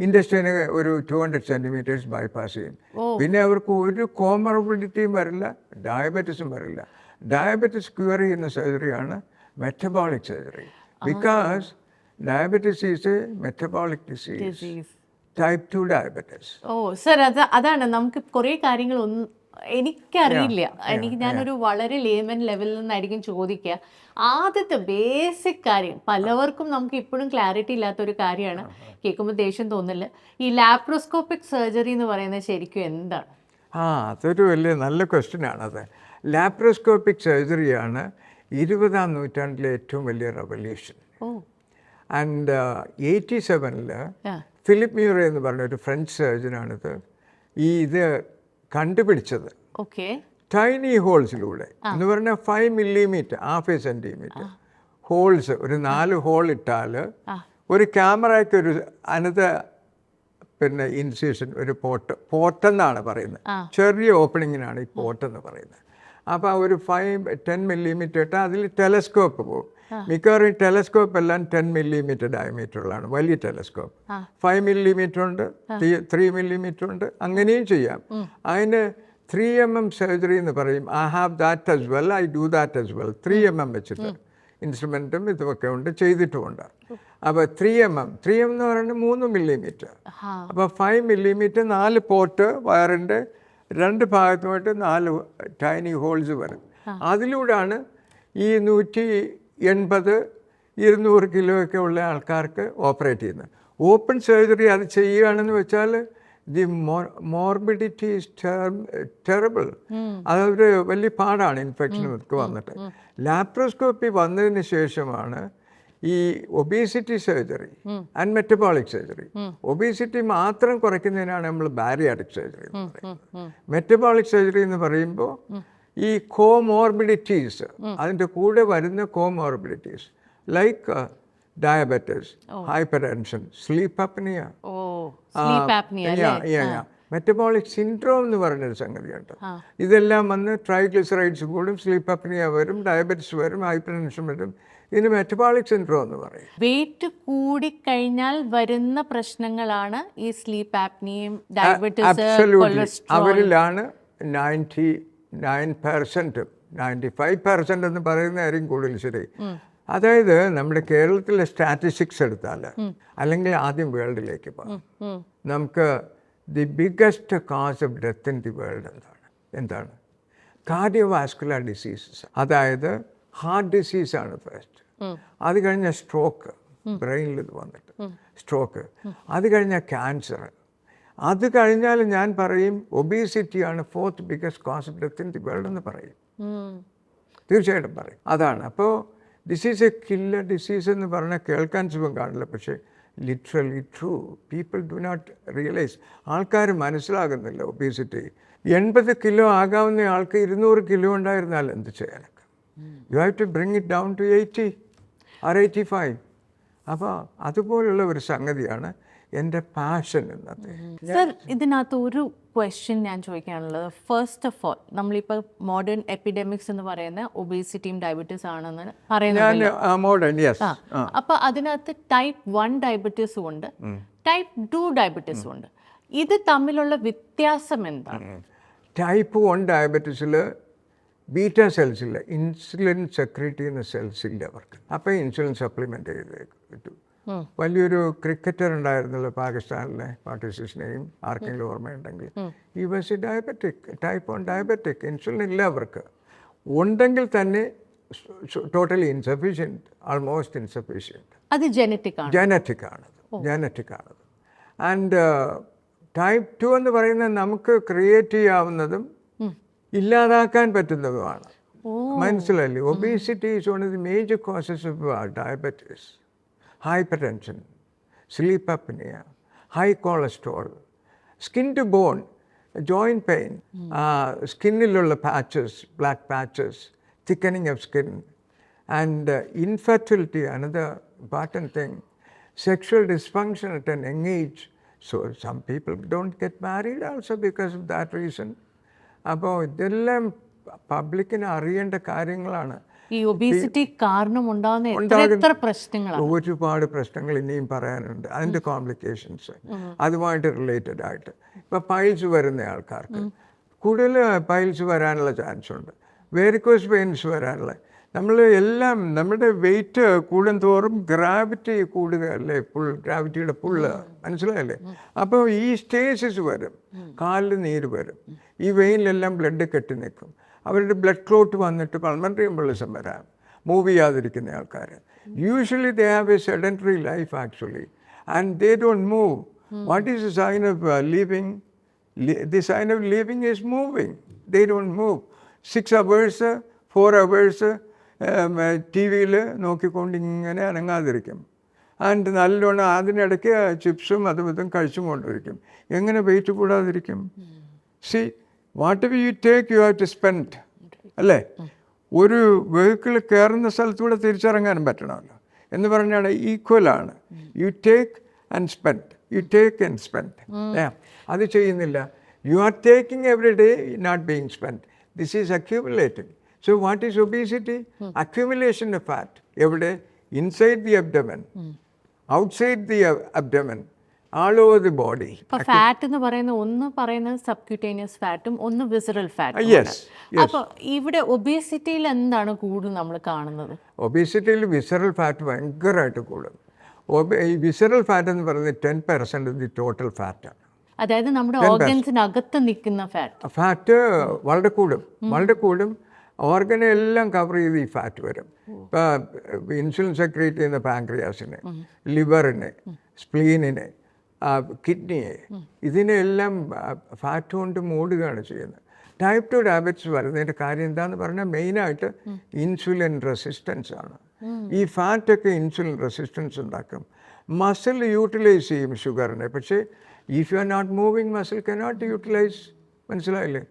ഇൻഡസ്ട്രീനെ ഒരു 200 centimeters ബൈപ്പാസ് ചെയ്യും. പിന്നെ അവർക്ക് ഒരു കോമോർബിഡിറ്റിയും വരില്ല, ഡയബറ്റീസും വരില്ല. ഡയബറ്റീസ് ക്യൂർ ചെയ്യുന്ന സർജറിയാണ് metabolic surgery. Because diabetes is a metabolic disease, type 2 diabetes. Sir, അതാണ് നമുക്ക് കുറേ കാര്യങ്ങൾ എനിക്കറിയില്ല. ഞാനൊരു വളരെ ലേമൻ ലെവലിൽ നിന്നായിരിക്കും ചോദിക്കുക. ആദ്യത്തെ ബേസിക് കാര്യം പലവർക്കും നമുക്ക് ഇപ്പോഴും ക്ലാരിറ്റി ഇല്ലാത്തൊരു കാര്യമാണ്. കേൾക്കുമ്പോൾ ദേഷ്യം തോന്നില്ല. ഈ ലാപ്രോസ്കോപ്പിക് സർജറി എന്ന് പറയുന്നത് ശരിക്കും എന്താണ്? അതൊരു വലിയ നല്ല ക്വസ്റ്റ്യൻ ആണത്. ലാപ്രോസ്കോപ്പിക് സർജറിയാണ് 20ാം നൂറ്റാണ്ടിലെ ഏറ്റവും വലിയ റെവല്യൂഷൻ. ആൻഡ് 87 ഫിലിപ്പ് മ്യൂറേ എന്ന് പറഞ്ഞ ഒരു ഫ്രഞ്ച് സർജനാണിത് ഇത് കണ്ടുപിടിച്ചത്. ടൈനി ഹോൾസിലൂടെ എന്ന് പറഞ്ഞാൽ 5 millimeter, ½ centimeter ഹോൾസ്, ഒരു 4 ഹോൾ ഇട്ടാൽ ഒരു ക്യാമറയ്ക്ക് ഒരു പിന്നെ ഇൻസിഷൻ, ഒരു പോട്ടെന്നാണ് പറയുന്നത്. ചെറിയ ഓപ്പണിങ്ങിനാണ് ഈ പോട്ടെന്ന് പറയുന്നത്. അപ്പോൾ ഒരു 5-10 millimeter ഇട്ടാൽ അതിൽ ടെലസ്കോപ്പ് പോകും. മിക്കവാറും ടെലസ്കോപ്പ് എല്ലാം 10 millimeter ഡയമീറ്ററുകളാണ്. വലിയ ടെലസ്കോപ്പ് 5 millimeter ഉണ്ട്, 3 millimeter ഉണ്ട്. അങ്ങനെയും ചെയ്യാം. അതിന് 3 mm സർജറി എന്ന് പറയും. I have that as well, I do that as well. 3 mm വെച്ചിട്ട് ഇൻസ്ട്രുമെൻറ്റും ഇതുമൊക്കെ ഉണ്ട്, ചെയ്തിട്ടുമുണ്ട്. അപ്പോൾ 3 mm എന്ന് പറയുന്നത് 3 millimeter. അപ്പോൾ 5 millimeter 4 പോർട്ട് വയറിൻ്റെ രണ്ട് ഭാഗത്തുമായിട്ട് 4 ടൈനി ഹോൾസ് വരും. അതിലൂടെയാണ് ഈ 180-200 കിലോ ഒക്കെ ഉള്ള ആൾക്കാർക്ക് ഓപ്പറേറ്റ് ചെയ്യുന്നത്. ഓപ്പൺ സർജറി അത് ചെയ്യുകയാണെന്ന് വെച്ചാൽ ദി മോർബിഡിറ്റി ഈസ് ടെറബിൾ. അതൊരു വലിയ പാടാണ് ഇൻഫെക്ഷൻ ഒക്കെ വന്നിട്ട്. ലാപ്രോസ്കോപ്പി വന്നതിന് ശേഷമാണ് ഈ obesity surgery and metabolic surgery. Obesity മാത്രം കുറയ്ക്കുന്നതിനാണ് നമ്മൾ ബാരിയാട്രിക് സർജറി എന്ന് പറയുന്നത്. മെറ്റബോളിക് സർജറി എന്ന് പറയുമ്പോൾ ഈ കോമോർബിഡിറ്റീസ്, അതിൻ്റെ കൂടെ വരുന്ന comorbidities like diabetes, hypertension, sleep apnoea, metabolic syndrome എന്ന് പറഞ്ഞൊരു സംഗതിയുണ്ട്. ഇതെല്ലാം വന്ന് ട്രൈഗ്ലിസറൈഡ്സ് കൂടും, സ്ലീപ്പ് അപ്നിയ വരും, ഡയബറ്റിസ് വരും, ഹൈപ്പർ ടെൻഷൻ വരും. ഇതിന് മെറ്റബോളിക് സിൻഡ്രോം എന്ന് പറയും. വെയിറ്റ് കൂടിക്കഴിഞ്ഞാൽ വരുന്ന പ്രശ്നങ്ങളാണ് ഈ സ്ലീപ്പ് ആപ്നിയും ഡയബറ്റിസ്, കൊളസ്ട്രോൾ. അവരിലാണ് 99%, 95% എന്ന് പറയുന്നതായിരിക്കും കൂടുതൽ ശരി. അതായത് നമ്മുടെ കേരളത്തിലെ സ്റ്റാറ്റിസ്റ്റിക്സ് എടുത്താൽ, അല്ലെങ്കിൽ ആദ്യം വേൾഡിലേക്ക് പോകാം. നമുക്ക് the biggest cause of death in the world എന്താണ്? Cardiovascular diseases. അതായത് ഹാർട്ട് ഡിസീസാണ് ഫസ്റ്റ്. അത് കഴിഞ്ഞ സ്ട്രോക്ക്, ബ്രെയിനിൽ ഇത് വന്നിട്ട് സ്ട്രോക്ക്. അത് കഴിഞ്ഞ ക്യാൻസർ. അത് കഴിഞ്ഞാൽ ഞാൻ പറയും ഒബീസിറ്റിയാണ് 4th biggest cause of death in the world എന്ന് പറയും. തീർച്ചയായിട്ടും പറയും. അതാണ്. അപ്പോൾ this is a killer disease എന്ന് പറഞ്ഞാൽ കേൾക്കാൻ സുഖം കാണില്ല, പക്ഷേ literally true. People do not realise. ആൾക്കാർ മനസ്സിലാകുന്നില്ല ഒബീസിറ്റി. 80 കിലോ ആകാവുന്ന ആൾക്ക് 200 കിലോ ഉണ്ടായിരുന്നാൽ എന്ത് ചെയ്യാനൊക്കെ? You have to bring it down to 80 or 85. അപ്പോൾ അതുപോലുള്ള ഒരു സംഗതിയാണ് എൻ്റെ പാഷൻ ഇന്നത്തെ. സർ, ഇതിനകത്ത് ഒരു ക്വസ്റ്റ്യൻ ഞാൻ ചോദിക്കാനുള്ളത്, ഫസ്റ്റ് ഓഫ് ഓൾ നമ്മളിപ്പോൾ മോഡേൺ എപ്പിഡമിക്സ് എന്ന് പറയുന്ന ഒബേസിറ്റിയും ഡയബറ്റീസ് ആണെന്ന് പറയുന്നത്. അപ്പോൾ അതിനകത്ത് ടൈപ്പ് 1 ഡയബറ്റീസും ഉണ്ട്, ടൈപ്പ് 2 ഡയബറ്റീസും ഉണ്ട്. ഇത് തമ്മിലുള്ള വ്യത്യാസം എന്താണ്? ടൈപ്പ് 1 ഡയബറ്റീസിൽ ബീറ്റ സെൽസ് ഇല്ല, ഇൻസുലിൻ സെക്രീറ്റ് ചെയ്യുന്ന സെൽസ് ഇല്ല അവർക്ക്. അപ്പോൾ ഇൻസുലിൻ സപ്ലിമെൻ്റ് ചെയ്ത് കിട്ടും. വലിയൊരു ക്രിക്കറ്റർ ഉണ്ടായിരുന്നല്ലോ പാകിസ്ഥാനിലെ, പാർട്ടിസിഷനെയും ആർക്കെങ്കിലും ഓർമ്മയുണ്ടെങ്കിൽ. ഈ was diabetic, type 1 diabetic. Insulin ഇല്ല അവർക്ക്. ഉണ്ടെങ്കിൽ തന്നെ ടോട്ടലി ഇൻസഫിഷ്യൻറ്റ്, ആൾമോസ്റ്റ് ഇൻസഫിഷ്യൻറ്റ്. അത് ജനറ്റിക് ആണത്. ആൻഡ് ടൈപ്പ് 2 എന്ന് പറയുന്നത് നമുക്ക് ക്രിയേറ്റ് ചെയ്യാവുന്നതും ഇല്ലാതാക്കാൻ പറ്റുന്നതുമാണ്. മനസ്സിലായില്ലേ? Obesity is one of the major causes of diabetes, hypertension, sleep apnea, high cholesterol, skin to bone, joint pain, skinnilulla patches, black patches, thickening of skin, and infertility, another important thing, sexual dysfunction at an young age. So some people don't get married also because of that reason. അപ്പോൾ ഇതെല്ലാം പബ്ലിക്കിന് അറിയേണ്ട കാര്യങ്ങളാണ്. ഈ obesity കാരണം ഉണ്ടാകുന്ന എത്ര പ്രശ്നങ്ങളാണ്? ഒരുപാട് പ്രശ്നങ്ങൾ ഇനിയും പറയാനുണ്ട്. അതിൻ്റെ കോംപ്ലിക്കേഷൻസ് അതുമായിട്ട് റിലേറ്റഡ് ആയിട്ട്. ഇപ്പോൾ പൈൽസ് വരുന്ന ആൾക്കാർക്ക് കൂടുതൽ പൈൽസ് വരാനുള്ള ചാൻസ് ഉണ്ട്, വേരിക്കോസ് വെയിൻസ് വരാനുള്ള. നമ്മൾ എല്ലാം നമ്മുടെ വെയിറ്റ് കൂടും തോറും ഗ്രാവിറ്റി കൂടുകയല്ലേ, ഗ്രാവിറ്റിയുടെ പുള്ള്, മനസ്സിലായല്ലേ? അപ്പോൾ ഈ സ്റ്റേജസ് വരും, കാലിൽ നീര് വരും, ഈ വെയിനിലെല്ലാം ബ്ലഡ് കെട്ടി നിൽക്കും. അവരുടെ ബ്ലഡ് ക്ലോട്ട് വന്നിട്ട് പൾമണറി എംബോളിസം വരാം, മൂവ് ചെയ്യാതിരിക്കുന്ന ആൾക്കാർ. Usually they have a sedentary life actually, and they don't move. What is the sign of living? The sign of living is moving. They don't move. 6 hours 4 hours ടി വിയിൽ നോക്കിക്കൊണ്ട് ഇങ്ങനെ അനങ്ങാതിരിക്കും. And നല്ലോണം അതിനിടയ്ക്ക് ചിപ്സും അതും ഇതും കഴിച്ചും കൊണ്ടിരിക്കും. എങ്ങനെ വെയിറ്റ് കൂടാതിരിക്കും? See, what you take you have to spend, അല്ലേ? ഒരു വെഹിക്കിൾ കയറുന്ന സ്ഥലത്തൂടെ തിരിച്ചിറങ്ങാനും പറ്റണമല്ലോ എന്ന് പറഞ്ഞാൽ ഈക്വലാണ്. You take and spend, you take and spend. അത് ചെയ്യുന്നില്ല. You are taking every day, not being spend. This is accumulating. So what is obesity? Accumulation of fat. എവിടെ? Inside the abdomen, outside the abdomen, all over the body. അപ്പോൾ fat എന്ന് പറയുന്ന ഒന്ന് പറയുന്നത് subcutaneous ഫാറ്റും ഒന്ന് visceral ഫാറ്റും. Yes. അപ്പോൾ ഇവിടെ ഒബേസിറ്റിയിൽ എന്താണ് കൂടുതൽ നമ്മൾ കാണുന്നത്? ഒബേസിറ്റിയിൽ വിസറൽ ഫാറ്റ് ഭയങ്കരമായിട്ട് കൂടും. ഈ വിസറൽ ഫാറ്റ് എന്ന് പറയുന്നത് 10% ഓഫ് ദി ടോട്ടൽ ഫാറ്റാണ്. അതായത് നമ്മുടെ ഓർഗൻസിനകത്ത് നിൽക്കുന്ന ഫാറ്റ്. ഫാറ്റ് വളരെ കൂടും. ഓർഗനെ എല്ലാം കവർ ചെയ്ത് ഈ ഫാറ്റ് വരും. ഇപ്പോൾ ഇൻസുലിൻ സെക്രീറ്റ് ചെയ്യുന്ന പാൻക്രിയാസിനെ, ലിവറിനെ, സ്പ്ലീനിനെ, കിഡ്നിയെ, ഇതിനെല്ലാം ഫാറ്റ് കൊണ്ട് മൂടുകയാണ് ചെയ്യുന്നത്. ടൈപ്പ് 2 ഡയബറ്റിസ് വരുന്നതിൻ്റെ കാര്യം എന്താണെന്ന് പറഞ്ഞാൽ മെയിനായിട്ട് ഇൻസുലിൻ റെസിസ്റ്റൻസ് ആണ്. ഈ ഫാറ്റൊക്കെ ഇൻസുലിൻ റെസിസ്റ്റൻസ് ഉണ്ടാക്കും. മസിൽ യൂട്ടിലൈസ് ചെയ്യും ഷുഗറിനെ, പക്ഷേ if you are not moving muscle cannot utilise. മനസ്സിലായില്ലേ?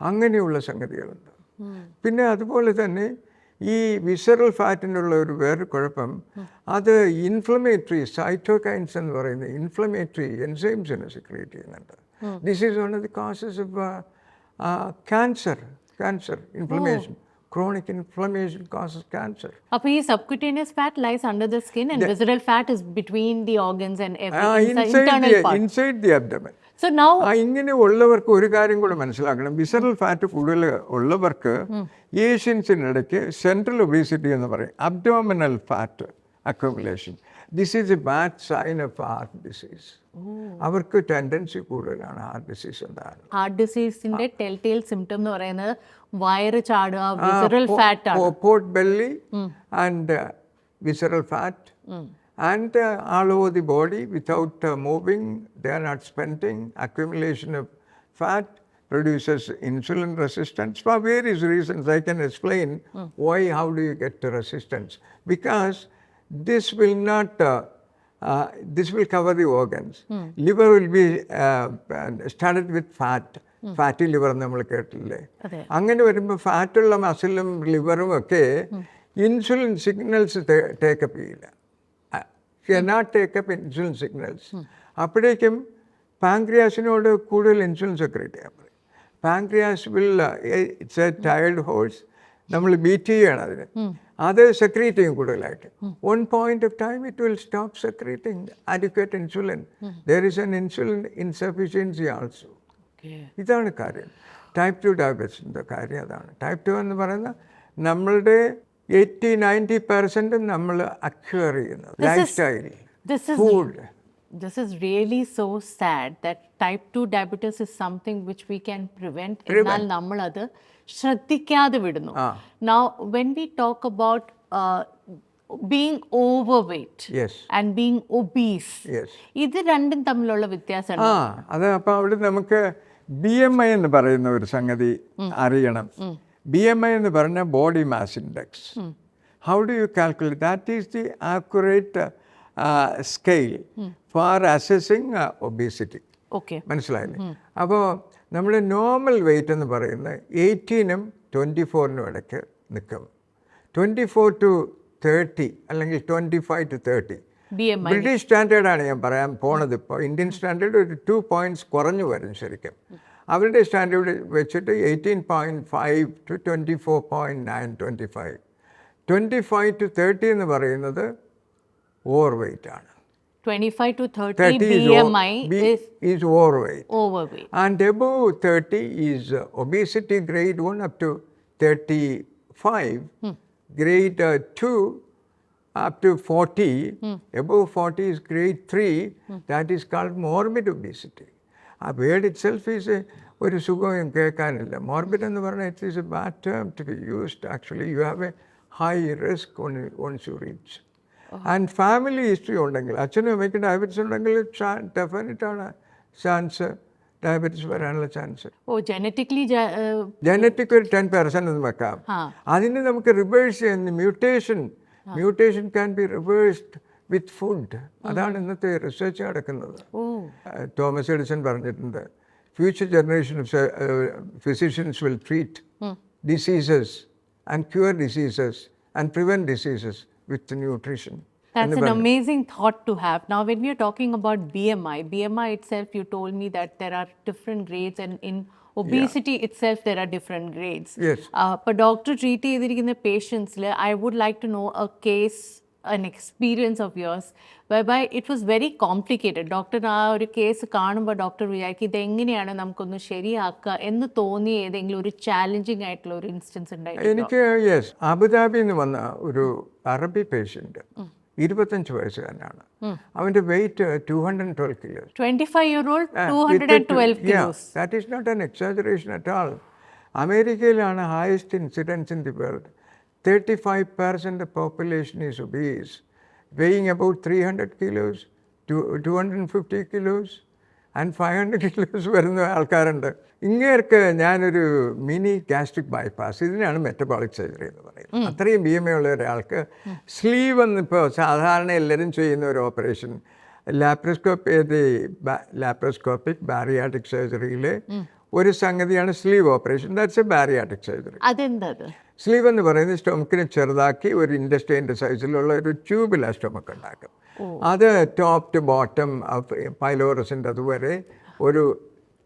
അങ്ങനെയുള്ള സംഗതികളുണ്ട്. പിന്നെ അതുപോലെ തന്നെ ഈ വിസറൽ ഫാറ്റിനുള്ള ഒരു വേറൊരു കുഴപ്പം, അത് ഇൻഫ്ലമേറ്ററി സൈറ്റോകൈൻസ് എന്ന് പറയുന്ന ഇൻഫ്ലമേറ്ററി എൻസൈംസിനെ സെക്രീറ്റ് ചെയ്യുന്നുണ്ട്. This is one of the causes of cancer. Inflammation, chronic inflammation causes cancer. അപ്പോൾ ഈ subcutaneous fat lies under the skin and visceral fat is between the organs and everything, internal part. Inside the abdomen. So now ഇങ്ങനെ ഉള്ളവർക്ക് ഒരു കാര്യം കൂടെ മനസ്സിലാക്കണം. Visceral fat കൂടുതൽ ഉള്ളവർക്ക് ഏഷ്യൻസിനിടയ്ക്ക് സെൻട്രൽ ഒബീസിറ്റി എന്ന് പറയും, abdominal fat accumulation. This is a bad sign of heart disease. അവർക്ക് ടെൻഡൻസി കൂടുതലാണ് ഹാർട്ട് ഡിസീസ് ഉണ്ടാകുന്നത്. ഹാർട്ട് ഡിസീസിന്റെ ടെൽ സിംറ്റം എന്ന് പറയുന്നത് വയറ് ചാടുക, വിസറൽ ഫാറ്റ് ആണ്. Pot belly and visceral fat and all over the body without moving. They are not spending. Accumulation of fat produces insulin resistance for various reasons. I can explain why. How do you get the resistance? Because this will not this will cover the organs. Liver will be started with fat. Fatty liver നമ്മൾ കേട്ടില്ലേ? അങ്ങനെ വരുമ്പോൾ ഫാറ്റുള്ള മസിലും ലിവറും ഒക്കെ insulin signals take up ചെയ്യില്ല. cannot take up insulin signals. അപ്പോഴേക്കും പാൻക്രിയാസിനോട് കൂടുതൽ insulin secrete ചെയ്യാൻ പറയും. Pancreas will it's A tired horse. നമ്മൾ ബീറ്റ് ചെയ്യണം അതിന്. അത് സെക്രീറ്റ് ചെയ്യും കൂടുതലായിട്ട്. One point of time it will stop secreting adequate insulin. There is an insulin insufficiency also. ഇതാണ് കാര്യം. ടൈപ്പ് 2 ഡയബറ്റീസിൻ്റെ കാര്യം അതാണ്. ടൈപ്പ് 2 എന്ന് പറയുന്നത് നമ്മളുടെ 80-90% നമ്മൾ അക്വയർ ചെയ്യുന്നത് life style, food. This is really so sad that type 2 diabetes is something which we can prevent. എന്നാൽ നമ്മൾ അത് ശ്രദ്ധിക്കാതെ വിടുന്നു. Now when we talk about being overweight and being obese, ഇത് രണ്ടും തമ്മിലുള്ള വ്യത്യാസം. അത് അപ്പോൾ അവിടെ നമുക്ക് BMI എന്ന് പറയുന്ന ഒരു സംഗതി അറിയണം. BMI എന്ന് പറഞ്ഞാൽ body mass index. How do you calculate? That is the accurate scale for assessing obesity. മനസ്സിലായില്ലേ? അപ്പോൾ നമ്മുടെ നോർമൽ വെയിറ്റ് എന്ന് പറയുന്നത് 18-നും 24-നും ഇടയ്ക്ക് നിൽക്കും. 24 to 30 അല്ലെങ്കിൽ 25 to 30 ബ്രിട്ടീഷ് സ്റ്റാൻഡേർഡാണ് ഞാൻ പറയാൻ പോണത്. ഇപ്പോൾ ഇന്ത്യൻ സ്റ്റാൻഡേർഡ് ഒരു 2 points കുറഞ്ഞു വരും ശരിക്കും. അവരുടെ സ്റ്റാൻഡേർഡ് വെച്ചിട്ട് 18.5 to 24.9, 25. 25 to 30 എന്ന് പറയുന്നത് ഓവർ വെയ്റ്റ് ആണ്. 25 to 30 BMI is overweight. And above 30 is obesity grade 1 up to 35. Grade 2 up to 40. Above 40 is grade 3. That is called morbid obesity. ആ വേർഡ് ഇറ്റ് സെൽഫ് ഈസ് ഒരു സുഖവും കേൾക്കാനില്ല. Morbid എന്ന് പറഞ്ഞാൽ it is a bad term to be used. Actually you have a high risk once you reach. And family history ഉണ്ടെങ്കിൽ, അച്ഛനും അമ്മയ്ക്ക് diabetes ഉണ്ടെങ്കിൽ ഡെഫിനറ്റാണ് ചാൻസ് ഡയബറ്റീസ് വരാനുള്ള ചാൻസ്. ജനറ്റിക് ഒരു 10% എന്ന് വെക്കാം. അതിന് നമുക്ക് റിവേഴ്സ് ചെയ്യുന്ന mutation can be reversed with food. അതാണ് ഇന്നത്തെ റിസർച്ച് നടക്കുന്നത്. തോമസ് എഡിസൺ പറഞ്ഞിട്ടുണ്ട്, future generation of physicians will treat diseases and cure diseases and prevent diseases with nutrition. That's an amazing thought to have. Now, when we are talking about BMI itself, you told me that there are different grades, and in obesity itself, there are different grades. Yes. But doctor treat ചെയ്തിരിക്കുന്ന patients, I would like to know a case, an experience of yours whereby it was very complicated. Doctor ആ ഒരു case കാണുമ്പോൾ doctor വിചാരിക്കും ഇത് എങ്ങനെയാണ് നമുക്കൊന്ന് ശരിയാക്കുക എന്ന് തോന്നിയ ഏതെങ്കിലും ഒരു ചാലഞ്ചിങ് ആയിട്ടുള്ള ഒരു ഇൻസ്റ്റൻസ് ഉണ്ടായിരുന്നു? എനിക്ക് അബുദാബിയിൽ നിന്ന് വന്ന ഒരു അറബി പേഷ്യൻ്റ്, 25 വയസ്സുകാരനാണ്. അവൻ്റെ wait 212 kilos. 25-year-old 212 kilos. That is not an exaggeration at all. അമേരിക്കയിലാണ് highest incidence in the world. 35% of population is obese, weighing about 300 kilos, 250 kilos and 500 kilos വരുന്ന ആൾക്കാരുണ്ട്. ഇങ്ങേർക്ക് ഞാനൊരു മിനി ഗാസ്ട്രിക് ബൈപ്പാസ്, ഇതിനാണ് മെറ്റബോളിക് സർജറി എന്ന് പറയുന്നത്. അത്രയും BMI ഉള്ള ഒരാൾക്ക് സ്ലീവ് എന്നിപ്പോൾ സാധാരണ എല്ലാവരും ചെയ്യുന്ന ഒരു ഓപ്പറേഷൻ, ലാപ്രോസ്കോപ്പിക് ബാരിയാട്രിക് സർജറിയിലെ ഒരു സംഗതിയാണ് sleeve operation. That's a bariatric surgery. അതെന്താ? സ്ലീവ് എന്ന് പറയുന്നത് സ്റ്റൊമക്കിനെ ചെറുതാക്കി ഒരു ഇൻഡസ്ട്രീൻ്റെ സൈസിലുള്ള ഒരു ട്യൂബിലാണ് സ്റ്റൊമക്ക് ഉണ്ടാക്കും. അത് ടോപ്പ് ടു ബോട്ടം പൈലോറസിൻ്റെ അതുവരെ ഒരു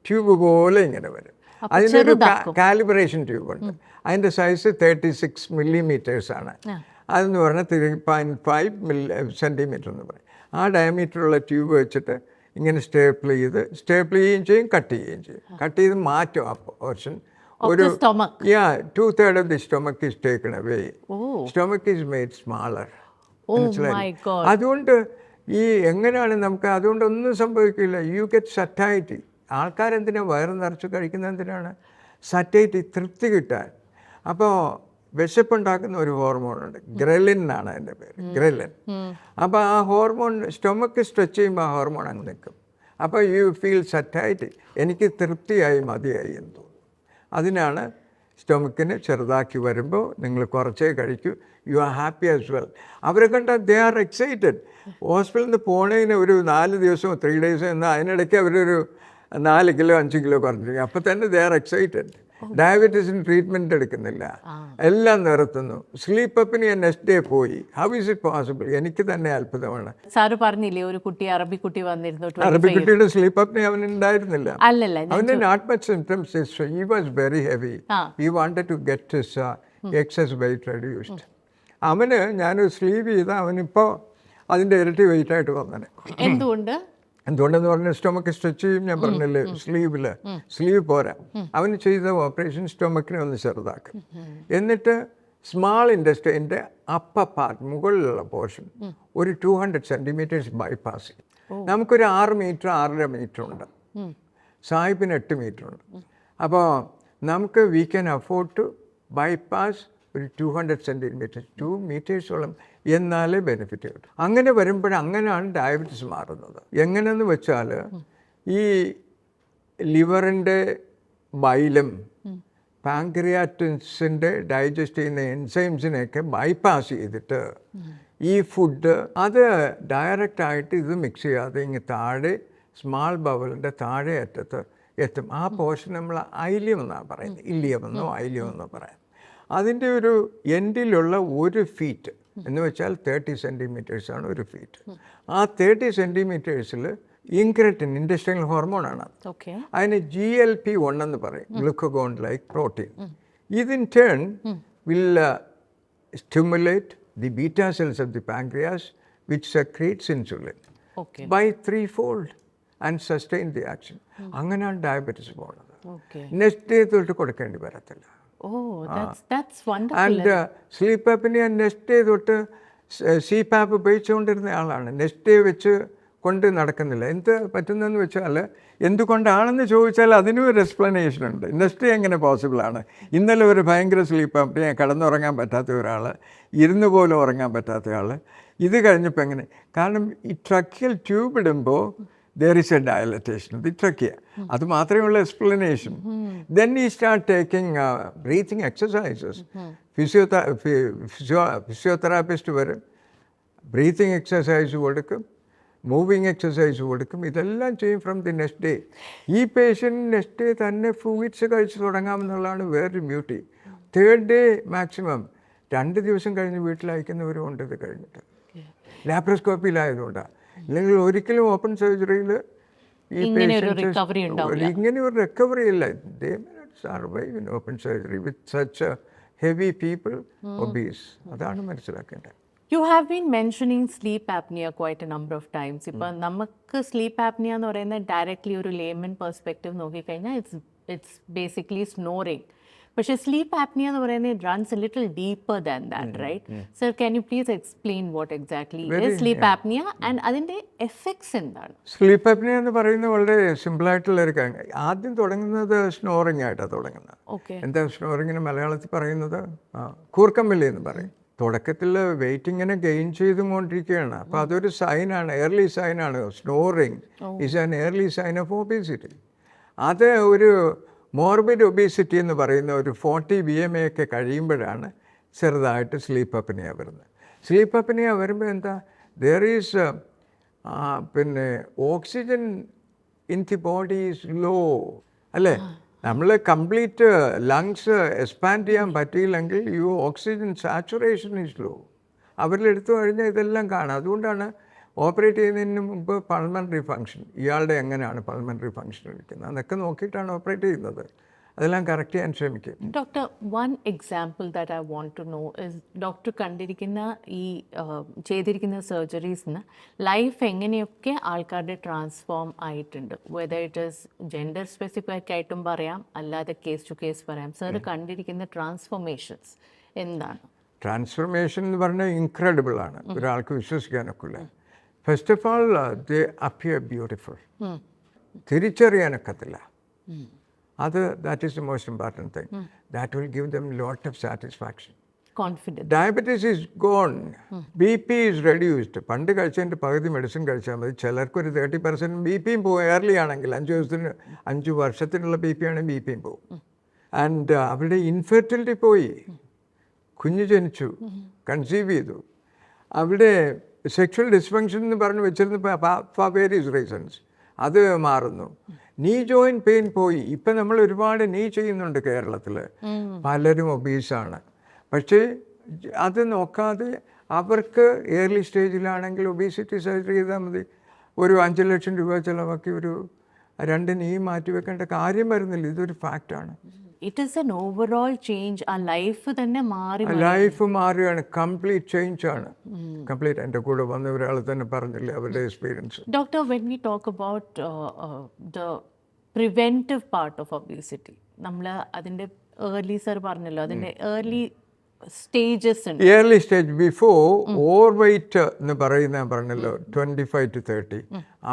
ട്യൂബ് പോലെ ഇങ്ങനെ വരും. അതിനൊരു കാലിബ്രേഷൻ ട്യൂബുണ്ട്. അതിൻ്റെ സൈസ് 36 millimeters ആണ്. അതെന്ന് പറഞ്ഞാൽ 3.5 centimeter എന്ന് പറയും. ആ ഡയമീറ്ററുള്ള ട്യൂബ് വെച്ചിട്ട് ഇങ്ങനെ സ്റ്റേപ്പിൾ ചെയ്യുകയും ചെയ്യും, കട്ട് ചെയ്യുകയും ചെയ്യും. കട്ട് ചെയ്ത് മാറ്റും ആ പോർഷൻ. ഒരു 2/3 of the stomach is taken away. Stomach is made smaller. അതുകൊണ്ട് ഈ എങ്ങനെയാണ് നമുക്ക് അതുകൊണ്ടൊന്നും സംഭവിക്കില്ല. You get satiety. ആൾക്കാരെന്തിനാണ് വയറ് നിറച്ച് കഴിക്കുന്നത്? എന്തിനാണ്? സറ്റൈറ്റി, തൃപ്തി കിട്ടാൻ. അപ്പോൾ വിശപ്പുണ്ടാക്കുന്ന ഒരു ഹോർമോണുണ്ട്, ഗ്രലിൻ എന്നാണ് അതിൻ്റെ പേര്, ഗ്രലിൻ. അപ്പോൾ ആ ഹോർമോൺ സ്റ്റൊമക്ക് സ്ട്രെച്ച് ചെയ്യുമ്പോൾ ആ ഹോർമോൺ അങ്ങ് നിൽക്കും. അപ്പോൾ യു ഫീൽ സറ്റൈറ്റി, എനിക്ക് തൃപ്തിയായി മതിയായി എന്ന് തോന്നും. അതിനാണ് സ്റ്റൊമക്കിന് ചെറുതാക്കി വരുമ്പോൾ നിങ്ങൾ കുറച്ചേ കഴിക്കൂ, you are happy as well. അവരെ കണ്ടാൽ ദേ ആർ എക്സൈറ്റഡ്. ഹോസ്പിറ്റലിൽ നിന്ന് പോണതിന് ഒരു 4 ദിവസമോ 3 days എന്നാൽ അതിനിടയ്ക്ക് അവരൊരു 4 കിലോ 5 കിലോ കുറഞ്ഞിരിക്കും. അപ്പോൾ തന്നെ ദേ ആർ എക്സൈറ്റഡ്. ഡയബറ്റീസിന് ട്രീറ്റ്മെൻറ്റ് എടുക്കുന്നില്ല, എല്ലാം നിർത്തുന്നു. സ്ലീപ്പ് അപ്പിന് ഞാൻ നെക്സ്റ്റ് ഡേ പോയി. How is it possible? എനിക്ക് തന്നെ അത്ഭുതമാണ്. സാറ് പറഞ്ഞില്ലേ ഒരു കുട്ടി, അറബി കുട്ടി വന്നിരുന്നു. അറബി കുട്ടിയുടെ സ്ലീപ്പ് അപ്പിന് അവന് ഉണ്ടായിരുന്നില്ല. അവന് not much symptoms. He was very heavy. He wanted to get his excess weight reduced. അവന് ഞാനൊരു സ്ലീവ് ചെയ്ത അവനിപ്പോൾ അതിൻ്റെ ഇരട്ടി വെയിറ്റായിട്ട് വന്നത്. എന്തുകൊണ്ടെന്ന് പറഞ്ഞാൽ സ്റ്റൊമക്ക് സ്ട്രെച്ച് ചെയ്യും. ഞാൻ പറഞ്ഞില്ലേ, സ്ലീവ് പോരാ. അവന് ചെയ്ത ഓപ്പറേഷൻ സ്റ്റൊമക്കിനെ ഒന്ന് ചെറുതാക്കും. എന്നിട്ട് സ്മാൾ ഇൻഡസ്ട്രീൻ്റെ അപ്പർ പാർട്ട്, മുകളിലുള്ള പോർഷൻ ഒരു 200 centimeters ബൈപ്പാസ് ചെയ്യും. നമുക്കൊരു 6 meter 6.5 meter ഉണ്ട്. സാഹിബിന് 8 meter ഉണ്ട്. അപ്പോൾ നമുക്ക് we can afford to bypass ഒരു 200 centimeters, 2 meters-ഓളം, എന്നാലേ ബെനിഫിറ്റ് കിട്ടും. അങ്ങനെ വരുമ്പോൾ അങ്ങനെയാണ് ഡയബറ്റീസ് മാറുന്നത്. എങ്ങനെയെന്ന് വെച്ചാൽ ഈ ലിവറിൻ്റെ ബൈലും പാങ്ക്രിയാറ്റിസിൻ്റെ ഡൈജസ്റ്റ് ചെയ്യുന്ന എൻസൈംസിനെയൊക്കെ ബൈപ്പാസ് ചെയ്തിട്ട് ഈ ഫുഡ് അത് ഡയറക്റ്റായിട്ട് ഇത് മിക്സ് ചെയ്യാതെ ഇങ്ങ് താഴെ സ്മാൾ ബവലിൻ്റെ താഴെ അറ്റത്ത് എത്തും. ആ പോർഷൻ നമ്മൾ ഐലിയം എന്നാണ് പറയുന്നത്, ഇല്ലിയമെന്നോ ഐലിയമെന്നോ പറയാം. അതിൻ്റെ ഒരു എൻഡിലുള്ള 1 feet എന്ന് വെച്ചാൽ 30 centimeters ആണ് 1 feet. ആ 30 centimeters ഇൻക്രെറ്റിൻ, ഇൻഡസ്ട്രിയൽ ഹോർമോണാണ്. അതിന് GLP-1 എന്ന് പറയും, ഗ്ലൂക്കോഗോൺ ലൈക്ക് പ്രോട്ടീൻ. ഇതിൻ turn will stimulate the beta cells of the pancreas which secretes insulin by 3-fold and sustain the action. അങ്ങനെയാണ് ഡയബറ്റീസ് പോകുന്നത്. നെക്സ്റ്റ് ഡേ തൊട്ട് കൊടുക്കേണ്ടി വരത്തില്ല. ആൻഡ് സ്ലീപ്പ് ആപ്പിന് ഞാൻ നെക്സ്റ്റ് ഡേ തൊട്ട് CPAP ഉപയോഗിച്ചുകൊണ്ടിരുന്ന ആളാണ്. നെക്സ്റ്റ് ഡേ വെച്ച് കൊണ്ട് നടക്കുന്നില്ല. എന്ത് പറ്റുന്നതെന്ന് വെച്ചാൽ, എന്തുകൊണ്ടാണെന്ന് ചോദിച്ചാൽ അതിനും ഒരു എക്സ്പ്ലനേഷൻ ഉണ്ട്. നെക്സ്റ്റ് ഡേ എങ്ങനെ പോസിബിളാണ്? ഇന്നലെ ഒരു ഭയങ്കര സ്ലീപ്പ് ആപ്പ്, ഞാൻ കിടന്നുറങ്ങാൻ പറ്റാത്ത ഒരാൾ, ഇരുന്ന് പോലും ഉറങ്ങാൻ പറ്റാത്ത ആൾ, ഇത് കഴിഞ്ഞപ്പോൾ എങ്ങനെ? കാരണം ഈ ട്രക്കിയൽ ട്യൂബ് ഇടുമ്പോൾ there is a dilatation of the trachea. അത് മാത്രമേ ഉള്ള explanation. Then he start taking breathing exercises. Physiotherapist വരും, ബ്രീത്തിങ് എക്സസൈസ് കൊടുക്കും, മൂവിങ് എക്സസൈസ് കൊടുക്കും. ഇതെല്ലാം ചെയ്യും ഫ്രം ദി നെക്സ്റ്റ് ഡേ. ഈ പേഷ്യൻറ്റ് നെക്സ്റ്റ് ഡേ തന്നെ ഫ്രൂട്ട്സ് കഴിച്ച് തുടങ്ങാമെന്നുള്ളതാണ് വേറൊരു ബ്യൂട്ടി. 3rd day maximum. 2 ദിവസം കഴിഞ്ഞ് വീട്ടിലയക്കുന്നവരും ഉണ്ട് ഇത് കഴിഞ്ഞിട്ട്. ലാപ്രോസ്കോപ്പിയിലായതുകൊണ്ടാണ്. അല്ലെങ്കിൽ ഒരിക്കലും ഓപ്പൺ സർജറിയിൽ ഈ ഇങ്ങനെ ഒരു റിക്കവറി ഇല്ല. They may not survive in open surgery with such heavy people obese. അതാണ് മനസ്സിലാക്കേണ്ടത്. You have been mentioning sleep apnea quite a number of times. ഇപ്പം നമുക്ക് സ്ലീപ്പ് ആപ്നിയ എന്ന് പറയുന്നത് ഡയറക്റ്റ്ലി ഒരു ലേമൻ പെർസ്പെക്റ്റീവ് നോക്കിക്കഴിഞ്ഞാൽ ഇറ്റ്സ് ബേസിക്കലി സ്നോറിങ്. പക്ഷേ sleep apnea എന്ന് പറയുന്നത് it runs a little deeper than that right sir can you please explain what exactly sleep apnea and അതിൻ്റെ എഫക്ട്സ് എന്താണ്? സ്ലീപ്പ് ആപ്നിയ എന്ന് പറയുന്നത് വളരെ സിമ്പിളായിട്ടുള്ള ഒരു കാര്യം. ആദ്യം തുടങ്ങുന്നത് സ്നോറിങ് ആയിട്ടാണ് തുടങ്ങുന്നത്. എന്താ സ്നോറിങ്ങിന് മലയാളത്തിൽ പറയുന്നത്? കൂർക്കമ്പല്ലി എന്ന് പറയും. തുടക്കത്തിൽ വെയിറ്റ് ഇങ്ങനെ ഗെയിൻ ചെയ്തുകൊണ്ടിരിക്കുകയാണ്. അപ്പോൾ അതൊരു സൈനാണ്, എയർലി സൈനാണ്. Snoring is an early sign of obesity. അത് ഒരു മോർബിഡ് ഒബീസിറ്റി എന്ന് പറയുന്ന ഒരു 40 BMI ഒക്കെ കഴിയുമ്പോഴാണ് ചെറുതായിട്ട് സ്ലീപ്പ് അപ്നിയ വരുന്നത്. സ്ലീപ്പ് അപ്നിയ വരുമ്പോൾ എന്താ, ദർ ഈസ് പിന്നെ oxygen in the body is low അല്ലേ? നമ്മൾ കംപ്ലീറ്റ് ലങ്സ് എക്സ്പാൻഡ് ചെയ്യാൻ പറ്റിയില്ലെങ്കിൽ ഓക്സിജൻ സാച്ചുറേഷൻ ഈസ് ലോ. അവരിലെടുത്തു കഴിഞ്ഞാൽ ഇതെല്ലാം കാണാം. അതുകൊണ്ടാണ് ഓപ്പറേറ്റ് ചെയ്യുന്നതിന് മുമ്പ് പൾമണറി ഫങ്ഷൻ, ഇയാളുടെ എങ്ങനെയാണ് പൾമണറി ഫങ്ഷൻ ഇരിക്കുന്നത് അതൊക്കെ നോക്കിയിട്ടാണ് ഓപ്പറേറ്റ് ചെയ്യുന്നത്. അതെല്ലാം കറക്റ്റ് ചെയ്യാൻ ശ്രമിക്കും. Doctor, one example that I want to know is doctor കണ്ടിരിക്കുന്ന ഈ ചെയ്തിരിക്കുന്ന സർജറീസിന് ലൈഫ് എങ്ങനെയൊക്കെ ആൾക്കാരുടെ ട്രാൻസ്ഫോം ആയിട്ടുണ്ട്. Whether it is gender specific ആയിട്ടും പറയാം, അല്ലാതെ കേസ് ടു കേസ് പറയാം. സാർ കണ്ടിരിക്കുന്ന ട്രാൻസ്ഫോർമേഷൻസ് എന്താണ്? ട്രാൻസ്ഫോർമേഷൻ എന്ന് പറഞ്ഞാൽ ഇൻക്രെഡിബിൾ ആണ്, ഒരാൾക്ക് വിശ്വസിക്കാനൊക്കില്ല. First of all they appear beautiful. തിരിച്ചറിയാനൊക്കത്തില്ല. That is the most important thing. That will give them lot of satisfaction. Confidence. Diabetes is gone. BP is reduced. പണ്ട് കഴിച്ചതിൻ്റെ പകുതി മെഡിസിൻ കഴിച്ചാൽ മതി. ചിലർക്കൊരു 30% BP പോകും. എയർലി ആണെങ്കിൽ 5 വർഷത്തിനുള്ള BP ആണെങ്കിൽ BP പോകും. And അവിടെ ഇൻഫെർട്ടിലിറ്റി പോയി, കുഞ്ഞ് ജനിച്ചു, കൺസീവ് ചെയ്തു. അവിടെ സെക്ഷൽ ഡിസ്ഫങ്ഷൻ എന്ന് പറഞ്ഞ് വെച്ചിരുന്ന ഫോർ വേരിയസ് റീസൺസ് അത് മാറുന്നു. നീ ജോയിൻറ്റ് പെയിൻ പോയി. ഇപ്പം നമ്മൾ ഒരുപാട് നീ ചെയ്യുന്നുണ്ട് കേരളത്തിൽ. പലരും ഒബീസാണ്. പക്ഷേ അത് നോക്കാതെ അവർക്ക് ഏർലി സ്റ്റേജിലാണെങ്കിൽ ഒബീസിറ്റി സർജറി ചെയ്താൽ മതി. ഒരു 5 ലക്ഷം രൂപ ചിലവാക്കി ഒരു 2 നീ മാറ്റി വെക്കേണ്ട കാര്യം വരുന്നില്ല. ഇതൊരു ഫാക്റ്റാണ്. It is an overall change. ആ ലൈഫ് തന്നെ ലൈഫ് മാറുകയാണ്. കംപ്ലീറ്റ് ചേഞ്ച് ആണ്. കംപ്ലീറ്റ്. എൻ്റെ കൂടെ വന്ന ഒരാൾ തന്നെ പറഞ്ഞില്ലേ അവരുടെ experience. Doctor, when we talk about the preventive part of obesity, നമ്മൾ അതിൻ്റെ ഏർലി സർ പറഞ്ഞല്ലോ, അതിൻ്റെ ഏർലി സ്റ്റേജസ് ഉണ്ട്. Early stage before over weight എന്ന് പറയുന്ന പറഞ്ഞല്ലോ 25 to 30,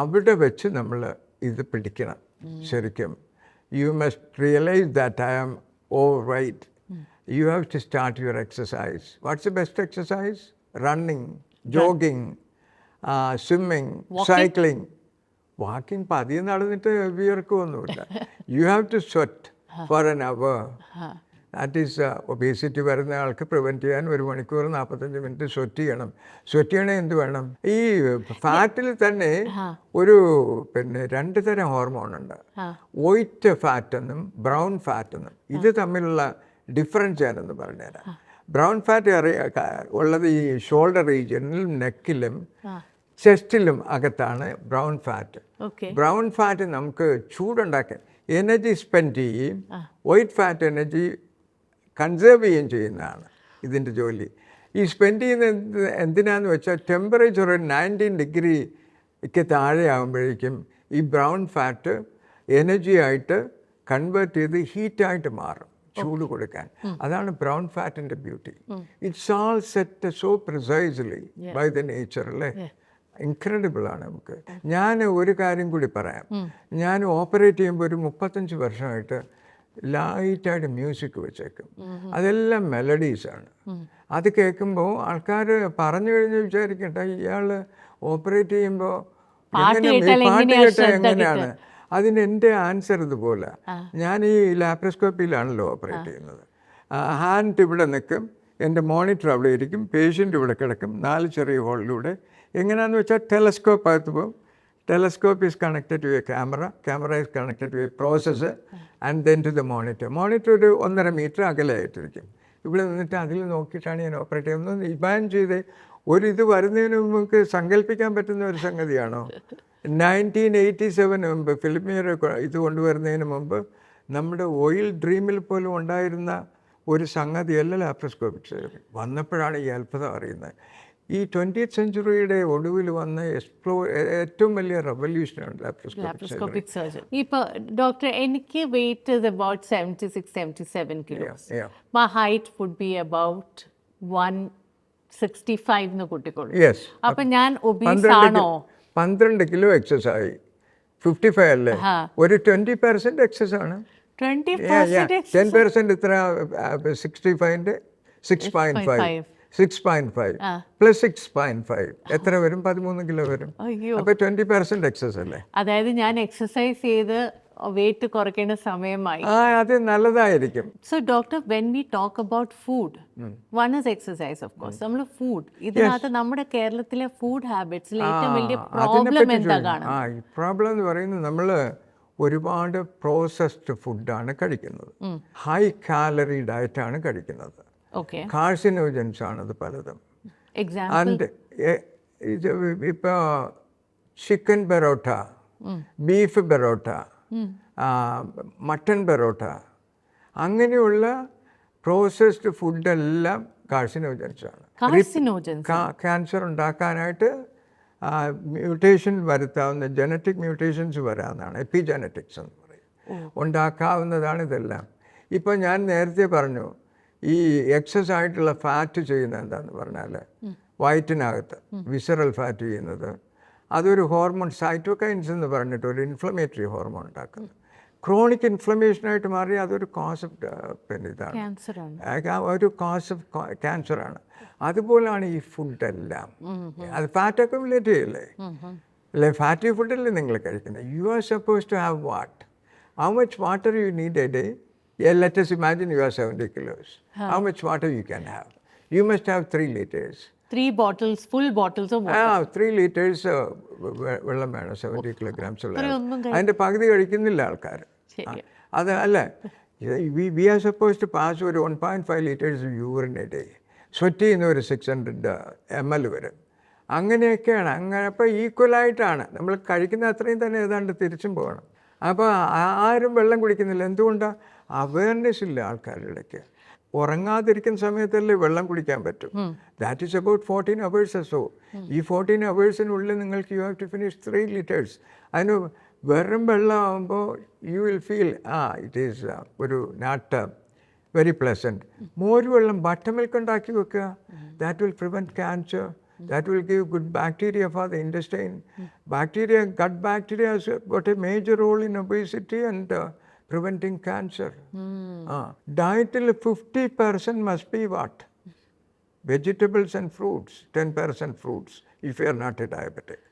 അവിടെ വെച്ച് നമ്മൾ ഇത് പിടിക്കണം ശരിക്കും. You must realize that I am overweight. You have to start your exercise. What's the best exercise? Running, jogging, swimming, cycling. Walking പതിയെ നടന്നിട്ട് വിയർക്കൊന്നുമില്ല. You have to sweat for an hour. That is obesity വരുന്ന ആൾക്ക് prevent ചെയ്യാൻ 1 മണിക്കൂർ 45 minute sweat ചെയ്യണം. Sweat ചെയ്യണേ എന്ത് വേണം? ഈ ഫാറ്റിൽ തന്നെ ഒരു 2 തരം ഹോർമോണുണ്ട്. വൈറ്റ് ഫാറ്റ് എന്നും ബ്രൗൺ ഫാറ്റ് എന്നും. ഇത് തമ്മിലുള്ള ഡിഫറൻസ് ഞാനെന്ന് പറഞ്ഞുതരാം. ബ്രൗൺ ഫാറ്റ് ഉള്ളത് ഈ ഷോൾഡർ റീജിയനിലും നെക്കിലും ചെസ്റ്റിലും അകത്താണ് ബ്രൗൺ ഫാറ്റ്. ബ്രൗൺ ഫാറ്റ് നമുക്ക് ചൂടുണ്ടാക്കാൻ എനർജി സ്പെൻഡ് ചെയ്യും. വൈറ്റ് ഫാറ്റ് എനർജി കൺസേർവ് ചെയ്യുകയും ചെയ്യുന്നതാണ് ഇതിൻ്റെ ജോലി. ഈ സ്പെൻഡ് ചെയ്യുന്നത് എന്തിനാന്ന് വെച്ചാൽ ടെമ്പറേച്ചർ 19 ഡിഗ്രിക്ക് താഴെ ആകുമ്പോഴേക്കും ഈ ബ്രൗൺ ഫാറ്റ് എനർജി ആയിട്ട് കൺവേർട്ട് ചെയ്ത് ഹീറ്റായിട്ട് മാറും, ചൂട് കൊടുക്കാൻ. അതാണ് ബ്രൗൺ ഫാറ്റിൻ്റെ beauty. It's all set so precisely by the nature അല്ലേ. ഇൻക്രെഡിബിൾ ആണ് നമുക്ക്. ഞാൻ ഒരു കാര്യം കൂടി പറയാം. ഞാൻ ഓപ്പറേറ്റ് ചെയ്യുമ്പോൾ ഒരു 35 വർഷമായിട്ട് ലൈറ്റായിട്ട് മ്യൂസിക് വെച്ചേക്കും. അതെല്ലാം മെലഡീസാണ്. അത് കേൾക്കുമ്പോൾ ആൾക്കാർ പറഞ്ഞു കഴിഞ്ഞ് വിചാരിക്കട്ടെ ഇയാൾ ഓപ്പറേറ്റ് ചെയ്യുമ്പോൾ പാട്ട് കേട്ടാൽ എങ്ങനെയാണ്. അതിന് എൻ്റെ ആൻസർ ഇതുപോലെ. ഞാൻ ഈ ലാപ്രോസ്കോപ്പിയിലാണല്ലോ ഓപ്പറേറ്റ് ചെയ്യുന്നത്. ഹാൻഡ് ഇവിടെ നിൽക്കും, എൻ്റെ മോണിറ്റർ അവിടെ ഇരിക്കും, പേഷ്യൻ്റ് ഇവിടെ കിടക്കും 4 ചെറിയ ഹോളിലൂടെ. എങ്ങനെയാണെന്ന് വെച്ചാൽ ടെലസ്കോപ്പ് അകത്ത് പോകും. Telescope is connected to a camera. Camera is connected to a processor and then to the monitor. Monitor ഒരു 1.5 മീറ്റർ അകലെയായിട്ടിരിക്കും. ഇവിടെ നിന്നിട്ട് അതിൽ നോക്കിയിട്ടാണ് ഞാൻ ഓപ്പറേറ്റ് ചെയ്യുന്നത്. ഇമാൻ ചെയ്ത് ഇത് വരുന്നതിന് നമുക്ക് സങ്കല്പിക്കാൻ പറ്റുന്ന ഒരു സംഗതിയാണോ? 1987 മുമ്പ് ഫിലിമിയർ ഇത് കൊണ്ടുവരുന്നതിന് മുമ്പ് നമ്മുടെ ഓയിൽ ഡ്രീമിൽ പോലും ഉണ്ടായിരുന്ന ഒരു സംഗതിയല്ല ലാപ്രോസ്കോപ്പിക് സർജറി. വന്നപ്പോഴാണ് ഈ അത്ഭുതം അറിയുന്നത്. ഈ 20th സെഞ്ച്വറിയുടെ ഒടുവിൽ വന്ന ഏറ്റവും വലിയ റെവല്യൂഷനാണ് ലാപ്രോസ്കോപ്പിക് സർജറി. ഇപ്പോൾ ഡോക്ടർ, എനിക്ക് weight is about 76-77 kilos. My height would be about 165 എന്ന് കൂട്ടിക്കോളൂ. അപ്പൊ ഞാൻ ഒബീസ് ആണോ? 12 കിലോ എക്സസ് ആയി. 55 അല്ലേ? ഒരു 20% എക്സസ് ആണ്. 10% ഇത്ര 65ന്റെ 6.5 പ്ലസ് 6.5 എത്ര വരും? 13 കിലോ വരും. അപ്പൊ 20% എക്സസ് അല്ലേ? അതായത് ഞാൻ എക്സസൈസ് ചെയ്ത് വെയിറ്റ് കുറയ്ക്കേണ്ട സമയമായി. അത് നല്ലതായിരിക്കും. So doctor, when we talk about food, one is exercise of course. നമ്മൾ ഫുഡ്, ഇതിനകത്ത് നമ്മുടെ കേരളത്തിലെ ഫുഡ് ഹാബിറ്റ്സിൽ ഏറ്റവും വലിയ പ്രോബ്ലം എന്താണ്? പ്രോബ്ലം എന്ന് പറയുന്നത് നമ്മൾ ഒരുപാട് പ്രോസസ്ഡ് ഫുഡാണ് കഴിക്കുന്നത്. ഹൈ കാലറി ഡയറ്റാണ് കഴിക്കുന്നത്. കാർസിനോജൻസ് ആണത് പലതും. ആൻഡ് ഇപ്പോൾ chicken parotta, beef parotta, mutton parotta, അങ്ങനെയുള്ള പ്രോസസ്ഡ് ഫുഡെല്ലാം കാർസിനോജൻസ് ആണ്. ക്യാൻസർ ഉണ്ടാക്കാനായിട്ട് മ്യൂട്ടേഷൻ വരുത്താവുന്ന ജനറ്റിക് മ്യൂട്ടേഷൻസ് വരാവുന്നതാണ്, എപ്പിജനറ്റിക്സ് എന്ന് പറയും, ഉണ്ടാക്കാവുന്നതാണ് ഇതെല്ലാം. ഇപ്പോൾ ഞാൻ നേരത്തെ പറഞ്ഞു, ഈ എക്സസ് ആയിട്ടുള്ള ഫാറ്റ് ചെയ്യുന്നത് എന്താണെന്ന് പറഞ്ഞാൽ വയറ്റിനകത്ത് വിസറൽ ഫാറ്റ് ചെയ്യുന്നത്, അതൊരു ഹോർമോൺ സൈറ്റോകൈൻസ് എന്ന് പറഞ്ഞിട്ട് ഒരു ഇൻഫ്ലമേറ്ററി ഹോർമോൺ ഉണ്ടാക്കുന്നത്. ക്രോണിക് ഇൻഫ്ലമേഷനായിട്ട് മാറി അതൊരു കോസ് ഓഫ് പിന്നെ ഇതാണ്, ഒരു കോസ് ഓഫ് ക്യാൻസറാണ്. അതുപോലെയാണ് ഈ ഫുഡെല്ലാം. അത് ഫാറ്റ് അക്യുമുലേറ്റ് ചെയ്യല്ലേ? അല്ലെ, ഫാറ്റി ഫുഡല്ലേ നിങ്ങൾ കഴിക്കുന്നത്? You are suppose to have what? How much water you need a day? Let us imagine you are 70 kilos. How much water you can have? You must have 3 liters. 3 bottles, full bottles of water. 3 liters വെള്ളം വേണം 70 kilograms ഉള്ള. അതിൻ്റെ പകുതി കഴിക്കുന്നില്ല ആൾക്കാർ. അത് അല്ല, we are supposed to pass ഒരു 1.5 liters of urine a day. Sweat ചെയ്യുന്ന ഒരു 600 ml വരും. അങ്ങനെയൊക്കെയാണ്. അങ്ങനെ അപ്പോൾ ഈക്വലായിട്ടാണ് നമ്മൾ കഴിക്കുന്ന അത്രയും തന്നെ ഏതാണ്ട് തിരിച്ചും പോകണം. അപ്പോൾ ആരും വെള്ളം കുടിക്കുന്നില്ല. എന്തുകൊണ്ടാണ്? അവയർനെസ് ഇല്ല ആൾക്കാരുടെ ഇടയ്ക്ക്. ഉറങ്ങാതിരിക്കുന്ന സമയത്തല്ലേ വെള്ളം കുടിക്കാൻ പറ്റും. That is about 14 hours or so. ഈ 14 hoursനുള്ളിൽ നിങ്ങൾക്ക് you have to finish 3 liters. അതിന് വെറും വെള്ളമാകുമ്പോൾ you will feel it is ഒരു നാട്ട് വെരി പ്ലസൻറ്റ്. മോര് വെള്ളം, ബട്ടർ മിൽക്ക് ഉണ്ടാക്കി വെക്കുക. That will prevent cancer. That will give good bacteria for the intestine. Gut bacteria has got a major role in obesity and preventing cancer. Diet 50% must be what? Vegetables and fruits, 10% fruits if you are not a diabetic.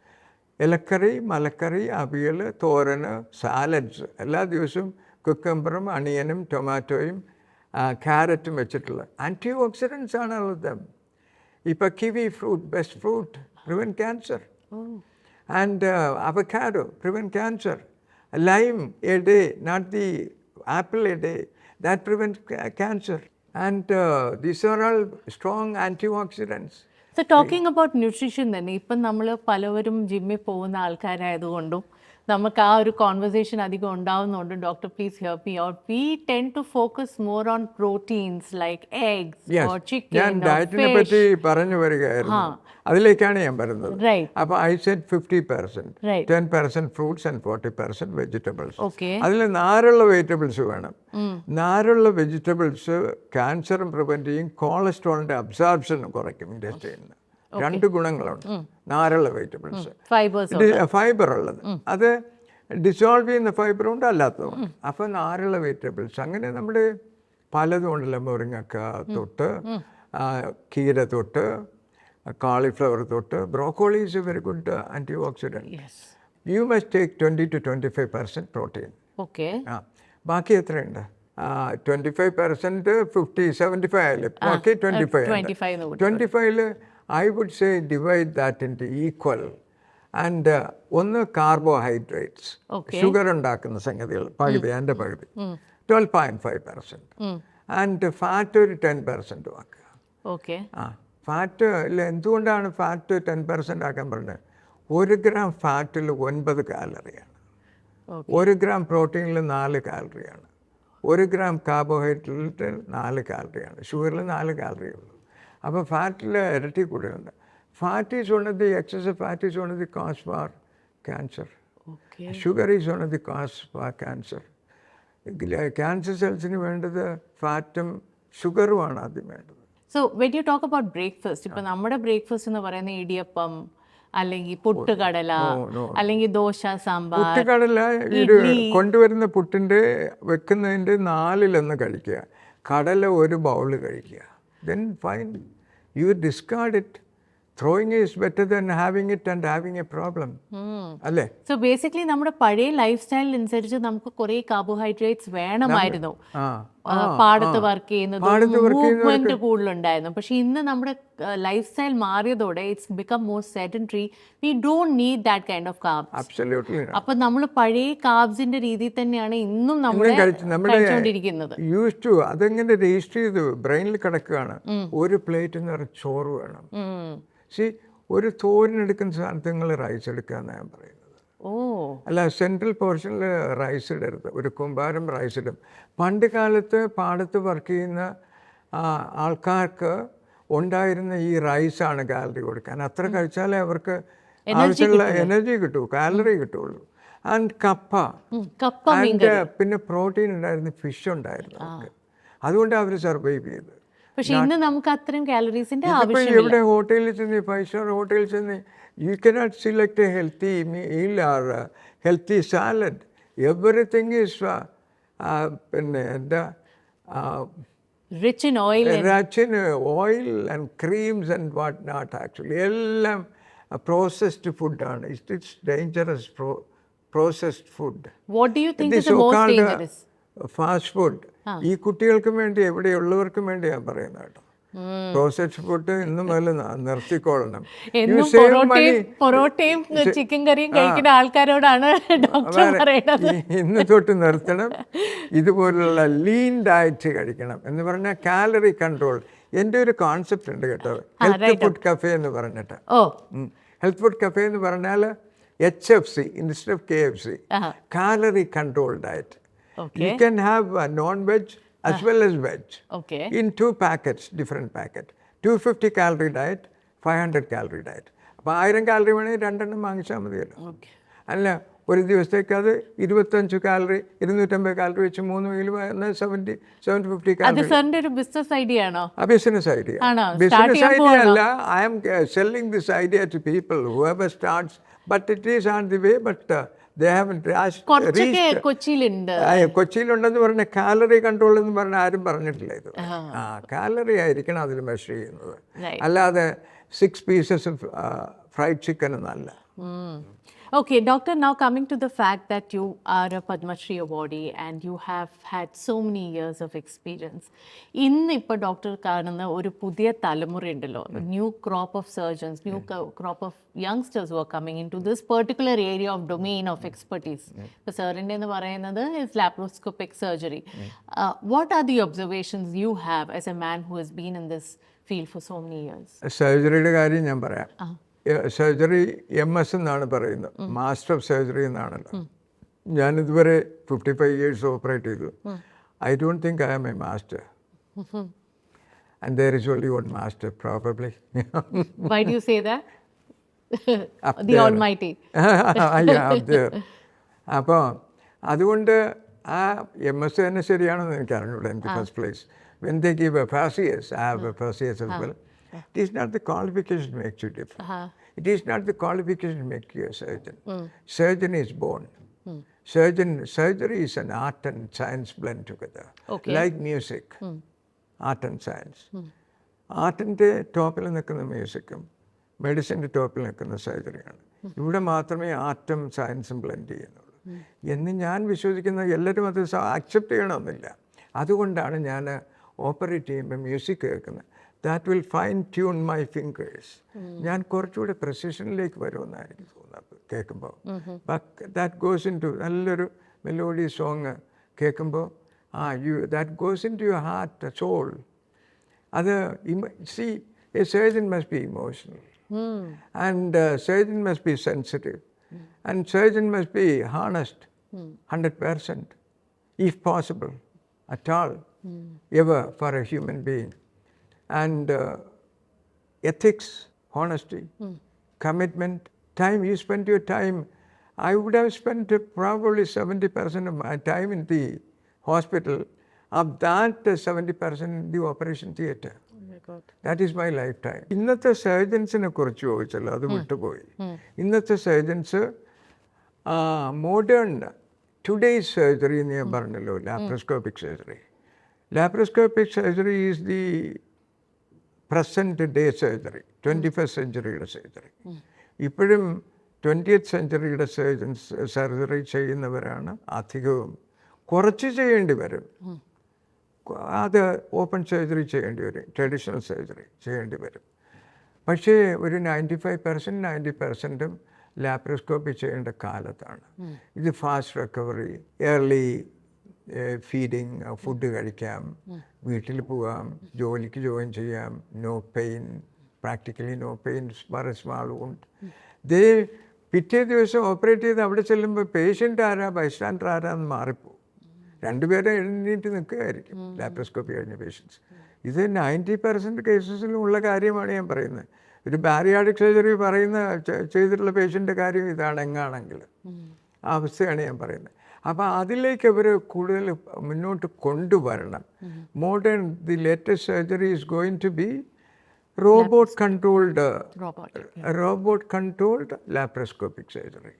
ഇലക്കറി, മലക്കറി, അവിയൽ, തോരന്, salads എല്ലാ ദിവസവും കുക്കമ്പറും അണിയനും ടൊമാറ്റോയും ക്യാരറ്റും വെച്ചിട്ടുള്ള anti oxidants ആണ് ഉള്ളത്. ഇപ്പോൾ kiwi fruit, best fruit, prevent cancer. And avocado, prevent cancer. Lime a day, not the apple a day, that prevents cancer. And these are all strong antioxidants. So talking about nutrition തന്നെ, ഇപ്പം നമ്മൾ പലവരും ജിമ്മിൽ പോകുന്ന ആൾക്കാരായതുകൊണ്ടും നമുക്ക് ആ ഒരു conversation അധികം ഉണ്ടാവുന്നുണ്ട്. Doctor, please help me out. We tend to focus more on proteins like eggs or chicken. ഞാൻ ഡയറ്റിനെ പറ്റി പറഞ്ഞു വരികയായിരുന്നു, അതിലേക്കാണ് ഞാൻ പറയുന്നത്. അപ്പോൾ I said 50%, 10% fruits and 40% vegetables. അതിൽ നാരുള്ള വെജിറ്റബിൾസ് വേണം. നാരുള്ള വെജിറ്റബിൾസ് ക്യാൻസറും പ്രിവെൻറ്റ് ചെയ്യും, കൊളസ്ട്രോളിൻ്റെ അബ്സോർപ്ഷനും കുറയ്ക്കും ഇൻഡസ്ട്രിയിൽ. 2 ഗുണങ്ങളുണ്ട് നാരുള്ള വെജിറ്റബിൾസ്. ഫൈബർ ഉള്ളത്, അത് ഡിസോൾവ് ചെയ്യുന്ന ഫൈബറുണ്ട്, അല്ലാത്തതുണ്ട്. അപ്പോൾ നാരുള്ള വെജിറ്റബിൾസ് അങ്ങനെ നമ്മുടെ പലതും ഉണ്ടല്ലോ. മുരിങ്ങക്ക തൊട്ട് കീര തൊട്ട് കാളിഫ്ലവർ തൊട്ട് broccoli is a very good antioxidant. You must take 20 to 25% protein. ബാക്കി എത്രയുണ്ട്? 25%, 50, 75 ആയാലും ബാക്കി 25. 25 I would say divide that into equal. And ഒന്ന് കാർബോഹൈഡ്രേറ്റ്സ്, ഷുഗർ ഉണ്ടാക്കുന്ന സംഗതികൾ പകുതി, എൻ്റെ പകുതി 12.5%. ആൻഡ് ഫാറ്റ് ഒരു 10% ആക്കുക. ഫാറ്റ് ഇല്ല. എന്തുകൊണ്ടാണ് ഫാറ്റ് 10% ആക്കാൻ പറഞ്ഞത്? 1 gram ഫാറ്റിൽ 9 കാലറിയാണ്, 1 gram പ്രോട്ടീനിൽ 4 കാലറിയാണ്, 1 gram കാർബോഹൈഡ്രേറ്റിൽ 4 കാലറിയാണ്, ഷുഗറിൽ 4 കാലറിയേ ഉള്ളൂ. അപ്പോൾ ഫാറ്റിൽ ഇരട്ടി കൂടുതലുണ്ട്. Fat is one of the, excessive fat is one of the cause for cancer. Okay. Sugar is one of the cause for cancer. Cancer സെൽസിന് വേണ്ടത് ഫാറ്റും ഷുഗറുമാണ് ആദ്യം വേണ്ടത്. So when you talk about breakfast, ഇപ്പം നമ്മുടെ ബ്രേക്ക്ഫാസ്റ്റ് എന്ന് പറയുന്ന ഇടിയപ്പം അല്ലെങ്കിൽ പുട്ടുകടല അല്ലെങ്കിൽ ദോശ, സാമ്പാർ, പുട്ടുകടല ഇത് കൊണ്ടുവരുന്ന പുട്ടിൻ്റെ വെക്കുന്നതിൻ്റെ 4 കഴിക്കുക, കടല ഒരു ബൗള് കഴിക്കുക. Then fine, you discard it. Throwing is better than having it and having a problem. അല്ലേ? സോ ബേസിക്കലി നമ്മുടെ പഴയ ലൈഫ് സ്റ്റൈലിനനുസരിച്ച് നമുക്ക് കുറേ കാർബോഹൈഡ്രേറ്റ്സ് വേണമായിരുന്നു. പാടത്ത് വർക്ക് ചെയ്യുന്നത്, മൂവ്മെന്റ് കൂടുതലുണ്ടായിരുന്നു. പക്ഷെ ഇന്ന് നമ്മുടെ ലൈഫ് സ്റ്റൈൽ മാറിയതോടെ it's become more sedentary. We don't need that kind of carbs. Absolutely. അപ്പൊ നമ്മൾ പഴയ കാർബ്സിന്റെ രീതിയിൽ തന്നെയാണ് ഇന്നും നമ്മൾ കഴിച്ചുകൊണ്ടിരിക്കുന്നത്. യൂസ് ടു അതെങ്ങനെ രജിസ്റ്റർ ചെയ്തു ബ്രെയിനിൽ കിടക്കുകയാണ്. ഒരു പ്ലേറ്റ് നിറച്ച് ചോറ് വേണം. ഒരു തോരനെടുക്കുന്ന സ്ഥാനത്ത് നിങ്ങൾ റൈസ് എടുക്കുക എന്നാണ് ഞാൻ പറയുന്നത്. അല്ല, സെൻട്രൽ പോർഷനിൽ റൈസ് ഇടരുത്, ഒരു കുമ്പാരം റൈസ് ഇടും. പണ്ട് കാലത്ത് പാടത്ത് വർക്ക് ചെയ്യുന്ന ആൾക്കാർക്ക് ഉണ്ടായിരുന്ന ഈ റൈസാണ് കാലറി കൊടുക്കാൻ. അത്ര കഴിച്ചാലേ അവർക്ക് ആവശ്യമുള്ള എനർജി കിട്ടൂ, കാലറി കിട്ടുള്ളൂ. ആൻഡ് കപ്പ, ആൻഡ് പിന്നെ പ്രോട്ടീൻ ഉണ്ടായിരുന്നു, ഫിഷ് ഉണ്ടായിരുന്നു അവർക്ക്. അതുകൊണ്ട് അവർ സർവൈവ് ചെയ്ത്. പക്ഷേ ഇന്ന് നമുക്ക് അത്രയും കാലറീസിന്റെ ആവശ്യമില്ല. എവിടെ ഹോട്ടലിൽ ചെന്ന്, 5 സ്റ്റാർ ഹോട്ടലിൽ ചെന്ന്, you cannot select a healthy meal or healthy salad. Everything is പിന്നെ എന്താ rich in oil and creams and what not. Actually എല്ലാം പ്രോസസ്ഡ് ഫുഡാണ്. It's dangerous processed food. What do you think is the most dangerous? Fast food ഈ കുട്ടികൾക്കും വേണ്ടി, എവിടെയുള്ളവർക്കും വേണ്ടി ഞാൻ പറയുന്നത് കേട്ടോ. പ്രോസസ്ഡ് ഫുഡ് ഇന്നും മുതൽ നിർത്തിക്കൊള്ളണം. പൊറോട്ടയും ചിക്കൻ കറിയും കഴിക്കുന്ന ആൾക്കാരോടാണ് ഡോക്ടർ പറയുന്നത്. ഇന്ന് തൊട്ട് നിർത്തണം. ഇതുപോലുള്ള ലീൻ ഡയറ്റ് കഴിക്കണം എന്ന് പറഞ്ഞാൽ കാലറി കൺട്രോൾ. എൻ്റെ ഒരു കോൺസെപ്റ്റ് ഉണ്ട് കേട്ടോ, ഹെൽത്ത് ഫുഡ് കഫേ എന്ന് പറഞ്ഞിട്ട്. ഹെൽത്ത് ഫുഡ് കഫേ എന്ന് പറഞ്ഞാൽ HFC instead of KFC, calorie control diet. You can have a non-veg as well as veg in 2 packets, different packet. 250 calorie diet, 500 calorie diet. അപ്പോൾ 1000 calorie വേണമെങ്കിൽ 2 എണ്ണം വാങ്ങിച്ചാൽ മതിയല്ലോ. അല്ല, ഒരു ദിവസത്തേക്ക് അത് 25 കാലറി, 250 കാലറി വെച്ച് 3 കിലോ 750 കാലറി. സാറിന്റെ ഒരു ബിസിനസ് ഐഡിയ ആണോ? Business idea. ബിസിനസ് ഐഡിയ അല്ല, I am selling this idea to people, whoever starts, but it is on the way, but കൊച്ചിയിലുണ്ടെന്ന് പറഞ്ഞ കാലറി കൺട്രോൾ എന്ന് പറഞ്ഞ ആരും പറഞ്ഞിട്ടില്ല. ഇത് കാലറി ആയിരിക്കണം അതിൽ മെഷർ ചെയ്യുന്നത്, അല്ലാതെ 6 pieces of fried chicken എന്നല്ല. Okay, doctor, now coming to the fact that you are a Padma Shri awardee and you have had so many years of experience. ഇന്നിപ്പോൾ ഡോക്ടർ കാണുന്ന ഒരു പുതിയ തലമുറയുണ്ടല്ലോ, new crop of surgeons, new crop of youngsters who are coming in to this particular area of domain of expertise. ഇപ്പോൾ സാറിൻ്റെ എന്ന് പറയുന്നത് is laparoscopic surgery. What are the observations you have as a man who has been in this field for so many years? സർജറിയുടെ കാര്യം ഞാൻ പറയാം. Surgery MS എന്നാണ് പറയുന്നത്, മാസ്റ്റർ ഓഫ് സർജറി എന്നാണല്ലോ. ഞാനിതുവരെ 55 years ഓപ്പറേറ്റ് ചെയ്തു. I don't think I am a master. And there is only one master probably. Why do you say that? The Almighty. അപ്പോൾ അതുകൊണ്ട് ആ MS തന്നെ ശരിയാണെന്ന് എനിക്ക് അറിഞ്ഞൂടാ. എനിക്ക് first place when they give aphasias, I have aphasias as well. It is not the qualification that makes you different. It is not the qualification that makes you a surgeon. Surgeon is born. Surgery is an art and science blend together. Like music, art and science. ആർട്ടിൻ്റെ ടോപ്പിൽ നിൽക്കുന്ന മ്യൂസിക്കും മെഡിസിൻ്റെ ടോപ്പിൽ നിൽക്കുന്ന സർജറിയാണ്. ഇവിടെ മാത്രമേ ആർട്ടും സയൻസും blend ചെയ്യുന്നുള്ളൂ എന്ന് ഞാൻ വിശ്വസിക്കുന്ന. എല്ലാവരും അത് അക്സെപ്റ്റ് ചെയ്യണമെന്നില്ല. അതുകൊണ്ടാണ് ഞാൻ ഓപ്പറേറ്റ് ചെയ്യുമ്പോൾ മ്യൂസിക് കേൾക്കുന്നത്. That will fine tune my fingers. ഞാൻ കുറച്ചുകൂടെ പ്രസിഷനിലേക്ക് വരുമെന്നാണ് എനിക്ക് തോന്നുന്നത് കേൾക്കുമ്പോൾ. ദാറ്റ് ഗോസ് ഇൻ ടു നല്ലൊരു മെലോഡി സോങ് കേൾക്കുമ്പോൾ that goes in to your heart, soul. അത് see a surgeon must be emotional and surgeon must be sensitive and surgeon must be honest 100% if possible at all ever for a human being. And ethics, honesty, commitment, time. You spend your time. I would have spent probably 70% of my time in the hospital. Of that, 70% in the operation theatre. That is my lifetime. ഇന്നത്തെ സർജൻസിനെ കുറിച്ച് ചോദിച്ചല്ലോ, അത് വിട്ടുപോയി. ഇന്നത്തെ surgeons modern today's surgery എന്ന് ഞാൻ പറഞ്ഞല്ലോ, laparoscopic surgery. Laparoscopic surgery is the present day surgery, 21st സെഞ്ച്വറിയുടെ സർജറി. ഇപ്പോഴും 20th സെഞ്ച്വറിയുടെ സർജറി ചെയ്യുന്നവരാണ് അധികവും. കുറച്ച് ചെയ്യേണ്ടി വരും, അത് ഓപ്പൺ സർജറി ചെയ്യേണ്ടി വരും, ട്രഡീഷണൽ സർജറി ചെയ്യേണ്ടി വരും. പക്ഷേ ഒരു 95%, 90% ലാപ്രോസ്കോപ്പി ചെയ്യേണ്ട കാലത്താണ്. ഇത് fast recovery, early feeding, food കഴിക്കാം, വീട്ടിൽ പോകാം, ജോലിക്ക് ജോയിൻ ചെയ്യാം, no pain, practically no pain, small wound. പിറ്റേ ദിവസം ഓപ്പറേറ്റ് ചെയ്ത് അവിടെ ചെല്ലുമ്പോൾ പേഷ്യൻ്റ് ആരാ ബൈസ്റ്റാൻഡർ ആരാന്ന് മാറിപ്പോവും. രണ്ടുപേരെ എഴുന്നേറ്റ് നിൽക്കുകയായിരിക്കും ലാപ്രോസ്കോപ്പി കഴിഞ്ഞ പേഷ്യൻസ്. ഇത് 90% കേസസിലും ഉള്ള കാര്യമാണ് ഞാൻ പറയുന്നത്. ഒരു ബാരിയാട്രിക് സർജറി ചെയ്തിട്ടുള്ള പേഷ്യൻ്റെ കാര്യം ഇതാണ് എങ്ങാണെങ്കിൽ ആ അവസ്ഥയാണ് ഞാൻ പറയുന്നത്. അപ്പോൾ അതിലേക്ക് അവർ കൂടുതൽ മുന്നോട്ട് കൊണ്ടുവരണം. Modern the latest surgery is going to be robot controlled laparoscopic surgery.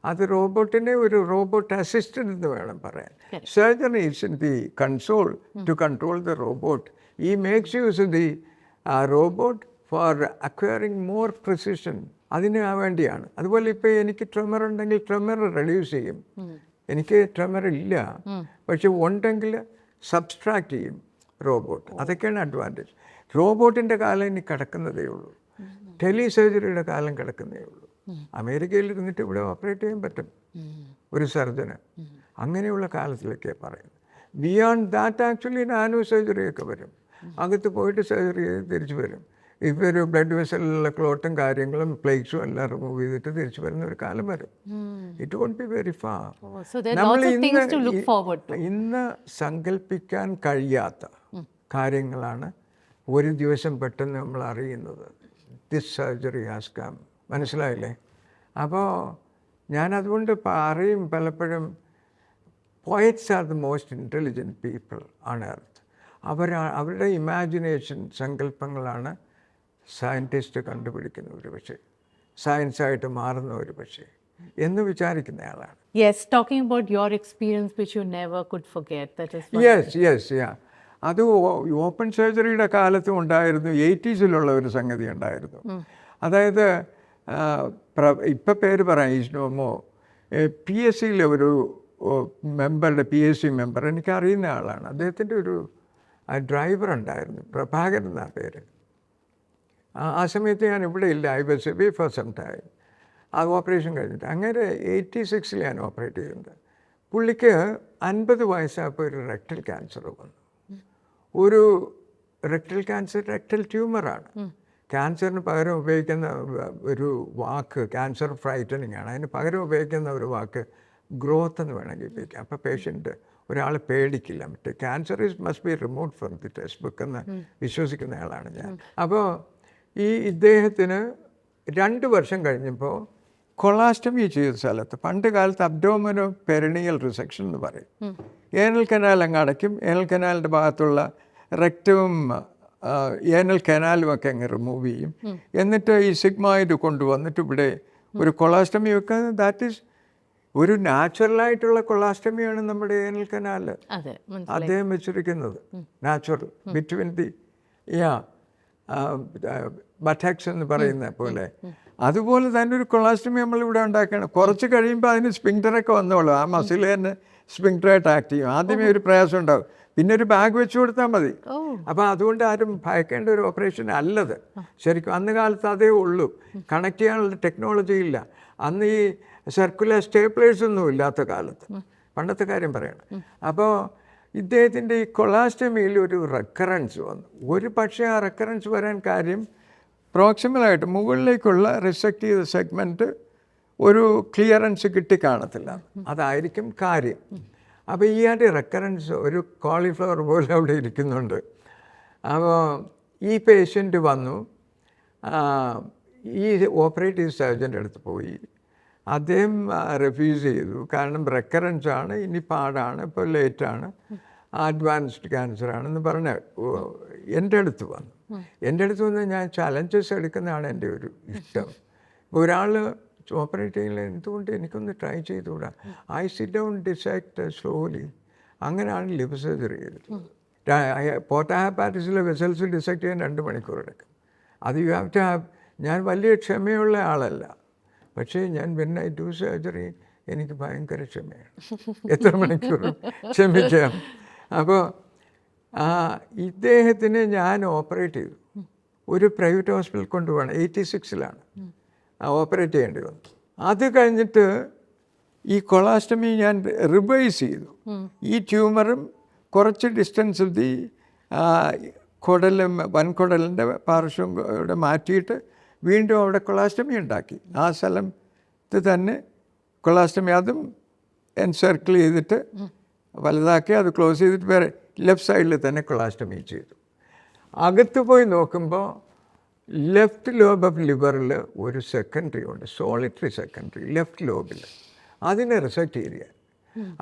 അത് റോബോട്ടിനെ ഒരു റോബോട്ട് അസിസ്റ്റൻ്റ് എന്ന് വേണം പറയാൻ. Surgeon is in the console to control the robot. ഈ makes use the robot for acquiring more precision. അതിന് വേണ്ടിയാണ്. അതുപോലെ ഇപ്പോൾ എനിക്ക് ട്രെമർ ഉണ്ടെങ്കിൽ ട്രെമർ റെഡ്യൂസ് ചെയ്യും. എനിക്ക് ട്രെമർ ഇല്ല, പക്ഷെ ഉണ്ടെങ്കിൽ സബ്സ്ട്രാക്ട് ചെയ്യും റോബോട്ട്. അതൊക്കെയാണ് അഡ്വാൻറ്റേജ്. റോബോട്ടിൻ്റെ കാലം ഇനി കിടക്കുന്നതേ ഉള്ളൂ, ടെലി സർജറിയുടെ കാലം കിടക്കുന്നതേ ഉള്ളൂ. അമേരിക്കയിൽ ഇരുന്നിട്ട് ഇവിടെ ഓപ്പറേറ്റ് ചെയ്യാൻ പറ്റും ഒരു സർജന്. അങ്ങനെയുള്ള കാലത്തിലേക്കാണ് പറയുന്നത്. ബിയോണ്ട് ദാറ്റ് ആക്ച്വലി നാനോ സർജറിയൊക്കെ വരും. അകത്ത് പോയിട്ട് സർജറി ചെയ്ത് തിരിച്ചു വരും. ഇപ്പോൾ ഒരു ബ്ലഡ് വെസലിലുള്ള ക്ലോട്ടും കാര്യങ്ങളും പ്ലേറ്റ്സും എല്ലാം റിമൂവ് ചെയ്തിട്ട് തിരിച്ചു വരുന്ന ഒരു കാലം വരും. It won't be very far. നമ്മൾ ഇന്ന് സങ്കല്പിക്കാൻ കഴിയാത്ത കാര്യങ്ങളാണ് ഒരു ദിവസം പെട്ടെന്ന് നമ്മൾ അറിയുന്നത്. This surgery has come. മനസ്സിലായില്ലേ? അപ്പോൾ ഞാനതുകൊണ്ട് പറയും പലപ്പോഴും, poets are the most intelligent people on earth. അവരുടെ ഇമാജിനേഷൻ, സങ്കല്പങ്ങളാണ് സയൻറ്റിസ്റ്റ് കണ്ടുപിടിക്കുന്ന ഒരു പക്ഷേ, സയൻസായിട്ട് മാറുന്ന ഒരു പക്ഷേ എന്ന് വിചാരിക്കുന്ന ആളാണ്. Yes, talking about your experience which you never could forget. That is Yes. അത് ഓപ്പൺ സർജറിയുടെ കാലത്തും ഉണ്ടായിരുന്നു. 80s ഒരു സംഗതി ഉണ്ടായിരുന്നു. അതായത് ഇപ്പം പേര് പറയാം, ഈസ്നോമോ PSCയിലെ ഒരു മെമ്പറുടെ PSC മെമ്പർ എനിക്കറിയുന്ന ആളാണ്. അദ്ദേഹത്തിൻ്റെ ഒരു ഡ്രൈവർ ഉണ്ടായിരുന്നു, പ്രഭാകരൻ എന്നാ പേര്. ആ സമയത്ത് ഞാൻ ഇവിടെ ഇല്ല, I was away for some time. ആ ഓപ്പറേഷൻ കഴിഞ്ഞിട്ട് അങ്ങനെ 86 ഞാൻ ഓപ്പറേറ്റ് ചെയ്തിട്ടുണ്ട്. പുള്ളിക്ക് 50 വയസ്സായപ്പോൾ ഒരു റെക്ടൽ ക്യാൻസർ വന്നു. ഒരു റെക്ടൽ ക്യാൻസർ റെക്ടൽ ട്യൂമറാണ്. ക്യാൻസറിന് പകരം ഉപയോഗിക്കുന്ന ഒരു വാക്ക് ക്യാൻസർ ഫ്രൈറ്റനിങ് ആണ്. അതിന് പകരം ഉപയോഗിക്കുന്ന ഒരു വാക്ക് ഗ്രോത്ത് എന്ന് വേണമെങ്കിൽ ഉപയോഗിക്കാം. അപ്പോൾ പേഷ്യൻ്റ് ഒരാൾ പേടിക്കില്ല. മറ്റേ cancer must be remove from the text book എന്ന് വിശ്വസിക്കുന്ന ആളാണ് ഞാൻ. അപ്പോൾ ഇദ്ദേഹത്തിന് 2 വർഷം കഴിഞ്ഞപ്പോൾ കൊളാസ്റ്റമി ചെയ്ത സ്ഥലത്ത്, പണ്ട് കാലത്ത് അബ്ഡോമിനോ പെരിണിയൽ റിസെക്ഷൻ എന്ന് പറയും, ഏനൽ കനാൽ അങ്ങ് അടയ്ക്കും. ഏനൽ കനാലിൻ്റെ ഭാഗത്തുള്ള റെക്റ്റവും ഏനൽ കനാലും ഒക്കെ അങ്ങ് റിമൂവ് ചെയ്യും. എന്നിട്ട് ഈ സിഗ്മോയിഡ് കൊണ്ടുവന്നിട്ട് ഇവിടെ ഒരു കൊളാസ്റ്റമി വെക്കുക. ദാറ്റ് ഈസ് ഒരു നാച്ചുറലായിട്ടുള്ള കൊളാസ്റ്റമിയാണ് നമ്മുടെ ഏനൽ കനാൽ അദ്ദേഹം വെച്ചിരിക്കുന്നത്. നാച്ചുറൽ ബിറ്റ്വീൻ ദി ബട്ടക്സ് എന്ന് പറയുന്ന പോലെ. അതുപോലെ തന്നെ ഒരു കൊളാസ്റ്റമി നമ്മളിവിടെ ഉണ്ടാക്കണം. കുറച്ച് കഴിയുമ്പോൾ അതിന് സ്പിങ്ക്ടറൊക്കെ വന്നോളൂ. ആ മസിൽ തന്നെ സ്പിങ്ക്ടറായിട്ട് ആക്ട് ചെയ്യും. ആദ്യമേ ഒരു പ്രയാസം ഉണ്ടാവും, പിന്നെ ഒരു ബാഗ് വെച്ച് കൊടുത്താൽ മതി. അപ്പോൾ അതുകൊണ്ട് ആരും ഭയക്കേണ്ട ഒരു ഓപ്പറേഷൻ അല്ലത്. ശരിക്കും അന്ന് കാലത്ത് അതേ ഉള്ളൂ. കണക്ട് ചെയ്യാനുള്ള ടെക്നോളജി ഇല്ല. അന്ന് ഈ സർക്കുലർ സ്റ്റേപ്ലേഴ്സ് ഒന്നും ഇല്ലാത്ത കാലത്ത്, പണ്ടത്തെ കാര്യം പറയണം. അപ്പോൾ ഇദ്ദേഹത്തിൻ്റെ ഈ കൊളാസ്റ്റമിയിൽ ഒരു റെക്കറൻസ് വന്നു. ഒരു പക്ഷേ ആ റെക്കറൻസ് വരാൻ കാര്യം പ്രോക്സിമലായിട്ട് മുകളിലേക്കുള്ള റിസെക്റ്റ് ചെയ്ത സെഗ്മെൻറ്റ് ഒരു ക്ലിയറൻസ് കിട്ടിക്കാണത്തില്ല, അതായിരിക്കും കാര്യം. അപ്പോൾ ഈ റെക്കറൻസ് ഒരു കോളിഫ്ലവർ പോലെ അവിടെ ഇരിക്കുന്നുണ്ട്. അപ്പോൾ ഈ പേഷ്യൻ്റ് വന്നു. ഈ ഓപ്പറേറ്റീവ് സർജൻ്റെ അടുത്ത് പോയി. അദ്ദേഹം റിഫ്യൂസ് ചെയ്തു. കാരണം റെക്കറൻസ് ആണ്, ഇനി പാടാണ്, ഇപ്പോൾ ലേറ്റാണ്, അഡ്വാൻസ്ഡ് ക്യാൻസർ ആണെന്ന് പറഞ്ഞ് എൻ്റെ അടുത്ത് വന്നു. എൻ്റെ അടുത്ത് വന്ന് ഞാൻ ചലഞ്ചസ് എടുക്കുന്നതാണ് എൻ്റെ ഒരു ഇഷ്ടം. ഒരാൾ ഓപ്പറേറ്റ് ചെയ്യുന്നത് എന്തുകൊണ്ട് എനിക്കൊന്ന് ട്രൈ ചെയ്തുകൂടാ? I sit down dissect slowly. അങ്ങനെയാണ് ലിവർ സർജറി ചെയ്തിട്ടുള്ളത്. പോർട്ടാഹെപ്പാറ്റിസിലെ വെസൽസ് ഡിസെക്ട് ചെയ്യാൻ 2 മണിക്കൂർ എടുക്കും. അത് യു ഹാവ് ടു ഹാവ്. ഞാൻ വലിയ ക്ഷമയുള്ള ആളല്ല, പക്ഷേ ഞാൻ വെൻ ഐ ഡു സർജറി എനിക്ക് ഭയങ്കര ക്ഷമയാണ്. എത്ര മണിക്കൂർ ക്ഷമിക്കാം. അപ്പോൾ ഇദ്ദേഹത്തിന് ഞാൻ ഓപ്പറേറ്റ് ചെയ്തു. ഒരു പ്രൈവറ്റ് ഹോസ്പിറ്റലിൽ കൊണ്ടുപോകണം. 86-ലാണ് ഓപ്പറേറ്റ് ചെയ്യേണ്ടി വന്നു. അത് കഴിഞ്ഞിട്ട് ഈ കൊളാസ്റ്റമി ഞാൻ റിവൈസ് ചെയ്തു. ഈ ട്യൂമറും കുറച്ച് ഡിസ്റ്റൻസ് ദി വൻകുടലിൻ്റെ പാർശ്വം ഇവിടെ മാറ്റിയിട്ട് വീണ്ടും അവിടെ കൊളാസ്റ്റമി ഉണ്ടാക്കി. ആ സ്ഥലത്ത് തന്നെ കൊളാസ്റ്റമി അതും എൻസർക്കിൾ ചെയ്തിട്ട് വലുതാക്കി അത് ക്ലോസ് ചെയ്തിട്ട് വേറെ ലെഫ്റ്റ് സൈഡിൽ തന്നെ കൊളാസ്റ്റമി ചെയ്തു. അകത്ത് പോയി നോക്കുമ്പോൾ ലെഫ്റ്റ് ലോബ് ഓഫ് ലിവറിൽ ഒരു സെക്കൻഡറി ഉണ്ട്, സോളിറ്ററി സെക്കൻഡറി ലെഫ്റ്റ് ലോബിൽ. അതിനെ റിസെക്റ്റ് ചെയ്യുക.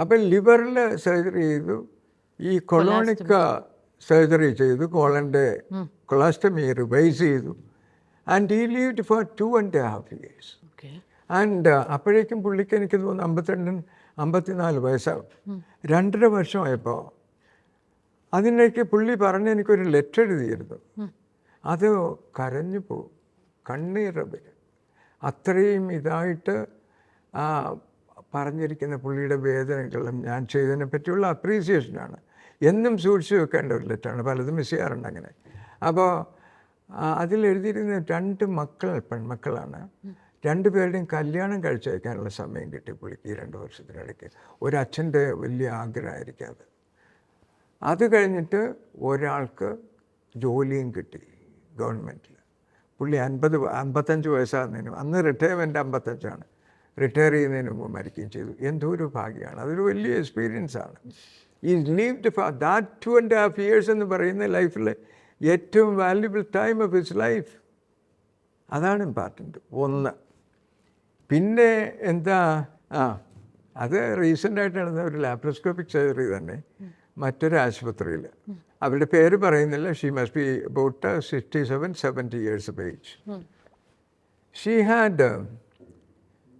അപ്പം ലിവറിൽ സർജറി ചെയ്തു, ഈ കൊളോണിക് സർജറി ചെയ്തു, കോളൻ്റെ കൊളാസ്റ്റമി റിവൈസ് ചെയ്തു. And he lived for 2.5 years. And അപ്പോഴേക്കും പുള്ളിക്ക് എനിക്ക് തോന്നുന്നു 54 വയസ്സാവും. 2.5 വർഷമായപ്പോൾ അതിലേക്ക് പുള്ളി പറഞ്ഞ് എനിക്കൊരു ലെറ്റർ എഴുതിയിരുന്നു. അത് കരഞ്ഞു പോകും, കണ്ണീർ വരും. അത്രയും ഇതായിട്ട് പറഞ്ഞിരിക്കുന്ന പുള്ളിയുടെ വേദനകളും ഞാൻ ചെയ്തതിനെ പറ്റിയുള്ള അപ്രീസിയേഷനാണ്. എന്നും സൂക്ഷിച്ച് വെക്കേണ്ട ഒരു ലെറ്ററാണ്, പലതും മിസ് ചെയ്യാറുണ്ട് അങ്ങനെ. അപ്പോൾ അതിലെഴുതിയിരുന്ന 2 പെൺമക്കളാണ്. 2 പേരുടെയും കല്യാണം കഴിച്ചയക്കാനുള്ള സമയം കിട്ടി പുള്ളിക്ക് ഈ 2 വർഷത്തിനിടയ്ക്ക്. ഒരച്ഛൻ്റെ വലിയ ആഗ്രഹമായിരിക്കും അത്. അത് കഴിഞ്ഞിട്ട് ഒരാൾക്ക് ജോലിയും കിട്ടി ഗവൺമെൻറ്റിൽ. പുള്ളി 55 വയസ്സാകുന്നതിന്, അന്ന് റിട്ടയർമെൻറ്റ് 55ആണ്, റിട്ടയർ ചെയ്യുന്നതിന് മുമ്പ് മരിക്കുകയും ചെയ്തു. എന്തോ ഒരു ഭാഗ്യമാണ്, അതൊരു വലിയ എക്സ്പീരിയൻസാണ്. ഈ ലീവ്ഡ് ഫോർ ദാറ്റ് 2.5 years എന്ന് പറയുന്ന ലൈഫിൽ ഏറ്റവും valuable time of his life. അതാണ് ഇമ്പോർട്ടൻറ്റ്. ഒന്ന് പിന്നെ എന്താ, അത് റീസെൻ്റായിട്ട് നടന്ന ഒരു ലാപ്രോസ്കോപ്പിക് സർജറി തന്നെ മറ്റൊരു ആശുപത്രിയിൽ. അവരുടെ പേര് പറയുന്നില്ല. She must be about 67-70 years of age. She had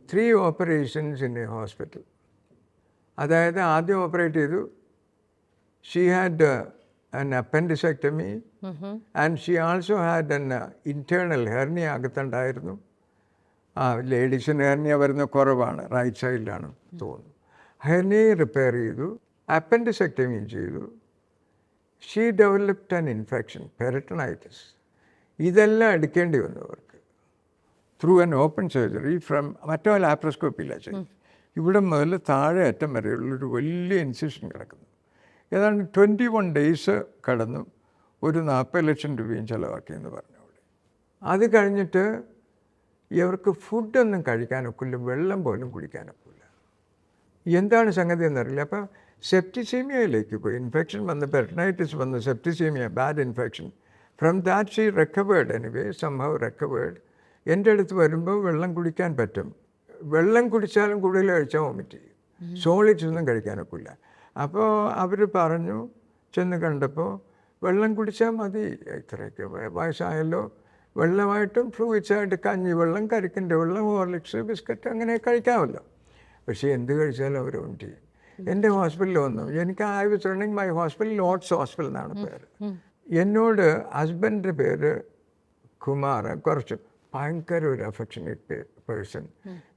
3 operations in a hospital. അതായത് ആദ്യം ഓപ്പറേറ്റ് ചെയ്തു. She had an appendectomy and she also had an internal hernia അകത്തുണ്ടായിരുന്നു. ലേഡീസിന് ഹെർണിയ വരുന്ന കുറവാണ്, റൈറ്റ് സൈഡിലാണ് തോന്നുന്നു. ഹെർണിയ റിപ്പയർ ചെയ്തു, അപ്പൻഡിസെക്ടമിയും ചെയ്തു. She developed an infection, peritonitis. ഇതെല്ലാം എടുക്കേണ്ടി വന്നു അവർക്ക് through an open surgery from മറ്റോ ലാപ്രോസ്കോപ്പിയില്ല ചെയ്തു. ഇവിടെ മുതൽ താഴെ അറ്റം വരെയുള്ളൊരു വലിയ ഇൻസിഷൻ കിടക്കുന്നു. ഏതാണ്ട് 21 days കടന്നു. ഒരു 40 ലക്ഷം രൂപയും ചിലവാക്കിയെന്ന് പറഞ്ഞു അവിടെ. അത് കഴിഞ്ഞിട്ട് ഇവർക്ക് ഫുഡൊന്നും കഴിക്കാനൊക്കില്ല, വെള്ളം പോലും കുടിക്കാനൊക്കില്ല. എന്താണ് സംഗതി എന്നറിയില്ല. അപ്പോൾ സെപ്റ്റിസീമിയയിലേക്ക് പോയി. ഇൻഫെക്ഷൻ വന്ന്, പെരിട്ടണൈറ്റിസ് വന്ന്, septicaemia, bad infection. From that she recovered. Anyway സംഭവം റിക്കവേർഡ്. എൻ്റെ അടുത്ത് വരുമ്പോൾ വെള്ളം കുടിക്കാൻ പറ്റും. വെള്ളം കുടിച്ചാലും കൂടുതൽ കഴിച്ചാൽ വോമിറ്റ് ചെയ്യും. സോളിഡ്സ് ഒന്നും കഴിക്കാനൊക്കില്ല. അപ്പോൾ അവർ പറഞ്ഞു, ചെന്ന് കണ്ടപ്പോൾ വെള്ളം കുടിച്ചാൽ മതി, ഇത്രയൊക്കെ വയസ്സായല്ലോ, വെള്ളമായിട്ടും ഫ്രൂട്ട്സായിട്ട് കഞ്ഞിവെള്ളം, കരിക്കിൻ്റെ വെള്ളം, ഹോർലിക്സ്, ബിസ്ക്കറ്റ് അങ്ങനെ കഴിക്കാമല്ലോ. പക്ഷേ എന്ത് കഴിച്ചാലും അവർ വോമിറ്റ് ചെയ്യും. എൻ്റെ ഹോസ്പിറ്റലിൽ വന്നു. എനിക്ക് I was running my hospital, Lord's hospital എന്നാണ് പേര്. എന്നോട് ഹസ്ബൻഡിൻ്റെ പേര് കുമാർ. കുറച്ച് ഭയങ്കര ഒരു അഫെക്ഷനേറ്റ് പേഴ്സൺ.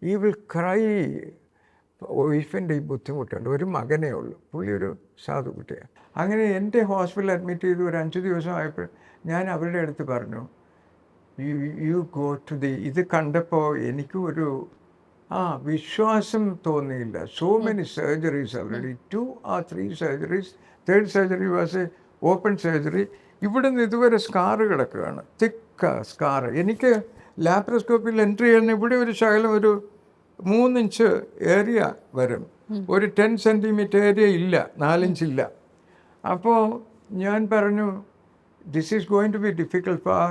ഈ വിൽ ക്രൈ. വൈഫിൻ്റെ ഈ ബുദ്ധിമുട്ടുണ്ട്. ഒരു മകനേ ഉള്ളൂ, പുള്ളി ഒരു സാധു കുട്ടിയാണ്. അങ്ങനെ എൻ്റെ ഹോസ്പിറ്റലിൽ അഡ്മിറ്റ് ചെയ്ത് ഒരു 5 ദിവസം ആയപ്പോൾ ഞാൻ അവരുടെ അടുത്ത് പറഞ്ഞു, യു ഗോ ടു ദി. ഇത് കണ്ടപ്പോൾ എനിക്ക് ഒരു വിശ്വാസം തോന്നിയില്ല. So many surgeries already, 2 or 3 surgeries. 3rd surgery was A open surgery. ഇവിടെ നിന്ന് ഇതുവരെ സ്കാറ് കിടക്കുകയാണ്, തിക്ക് സ്കാറ്. എനിക്ക് ലാപ്രോസ്കോപ്പിൽ എൻട്രി ചെയ്യുന്ന ഇവിടെ ഒരു ശകലം ഒരു 3 inch ഏരിയ വരും, ഒരു 10 centimeter ഏരിയ ഇല്ല, 4 inch ഇല്ല. അപ്പോൾ ഞാൻ പറഞ്ഞു, this is going to be difficult for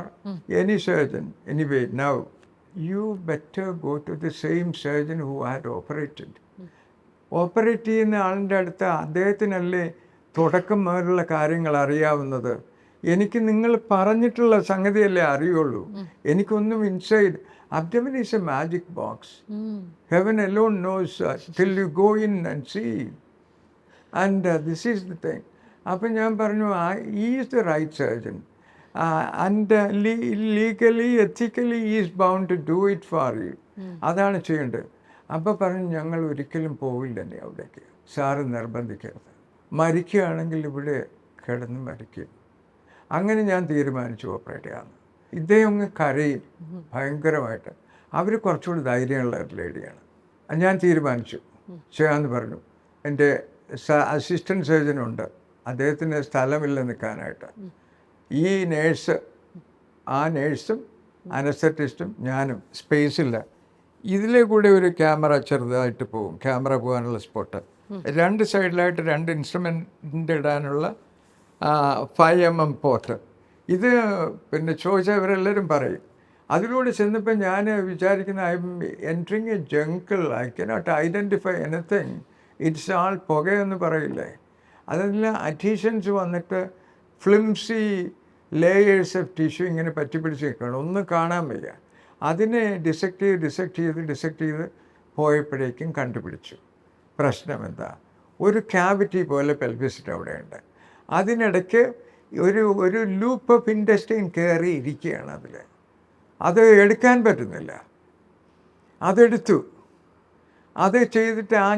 any surgeon. Anyway, now you better go to the same surgeon who had operated. Operate ചെയ്യുന്ന ആളിൻ്റെ അടുത്ത് അദ്ദേഹത്തിനല്ലേ തുടക്കം മുതലുള്ള കാര്യങ്ങൾ അറിയാവുന്നത്. എനിക്ക് നിങ്ങൾ പറഞ്ഞിട്ടുള്ള സംഗതിയല്ലേ അറിയുള്ളൂ. എനിക്കൊന്നും inside abdomen is a magic box. Heaven alone knows till you go in and see. And this is the thing. അപ്പം ഞാൻ പറഞ്ഞു he is the right surgeon. And legally, ethically he is bound to do it for you. അതാണ് ചെയ്യേണ്ടത്. അപ്പോൾ പറഞ്ഞു ഞങ്ങൾ ഒരിക്കലും പോവില്ല തന്നെ അവിടേക്ക്, സാറ് നിർബന്ധിക്കരുത്, മരിക്കുകയാണെങ്കിൽ ഇവിടെ കിടന്ന് മരിക്കും. അങ്ങനെ ഞാൻ തീരുമാനിച്ചു ഓപ്പറേറ്റ് ചെയ്യാമെന്ന്. ഇദ്ദേഹം അങ്ങ് കരയും ഭയങ്കരമായിട്ട്. അവർ കുറച്ചുകൂടി ധൈര്യമുള്ള ഒരു ലേഡിയാണ്. ഞാൻ തീരുമാനിച്ചു ചെയ്യാമെന്ന് പറഞ്ഞു. എൻ്റെ അസിസ്റ്റൻറ്റ് സർജനുണ്ട്, അദ്ദേഹത്തിന് സ്ഥലമില്ല നിൽക്കാനായിട്ട്. ഈ നേഴ്സ്, ആ നേഴ്സും അനസ്തറ്റിസ്റ്റും ഞാനും, സ്പേസില്ല. ഇതിലെ കൂടെ ഒരു ക്യാമറ ചെറുതായിട്ട് പോകും, ക്യാമറ പോകാനുള്ള സ്പോട്ട്. രണ്ട് സൈഡിലായിട്ട് രണ്ട് ഇൻസ്ട്രുമെൻ്റ് ഇടാനുള്ള 5mm പോർട്ട്. ഇത് പിന്നെ ചോദിച്ചാൽ ഇവരെല്ലാവരും പറയും. അതിലൂടെ ചെന്നപ്പോൾ ഞാൻ വിചാരിക്കുന്ന I am entering a jungle, I cannot identify anything. It's all പുകയെന്ന് പറയില്ലേ, അതെല്ലാം അഡീഷൻസ് വന്നിട്ട് ഫ്ലിംസി ലേയേഴ്സ് ഓഫ് ടിഷ്യൂ ഇങ്ങനെ പറ്റിപ്പിടിച്ച് നിൽക്കണം, ഒന്നും കാണാൻ വയ്യ. അതിനെ ഡിസെക്റ്റ് ചെയ്ത് പോയപ്പോഴേക്കും കണ്ടുപിടിച്ചു പ്രശ്നം എന്താ. ഒരു ക്യാവിറ്റി പോലെ പെൽവിസിൻ്റെ അവിടെയുണ്ട്. അതിനിടയ്ക്ക് ഒരു ലൂപ്പ് ഓഫ് ഇൻഡസ്റ്റൈൻ കയറി ഇരിക്കുകയാണ് അതിൽ. അത് എടുക്കാൻ പറ്റുന്നില്ല. അതെടുത്തു. അത് ചെയ്തിട്ട് ആ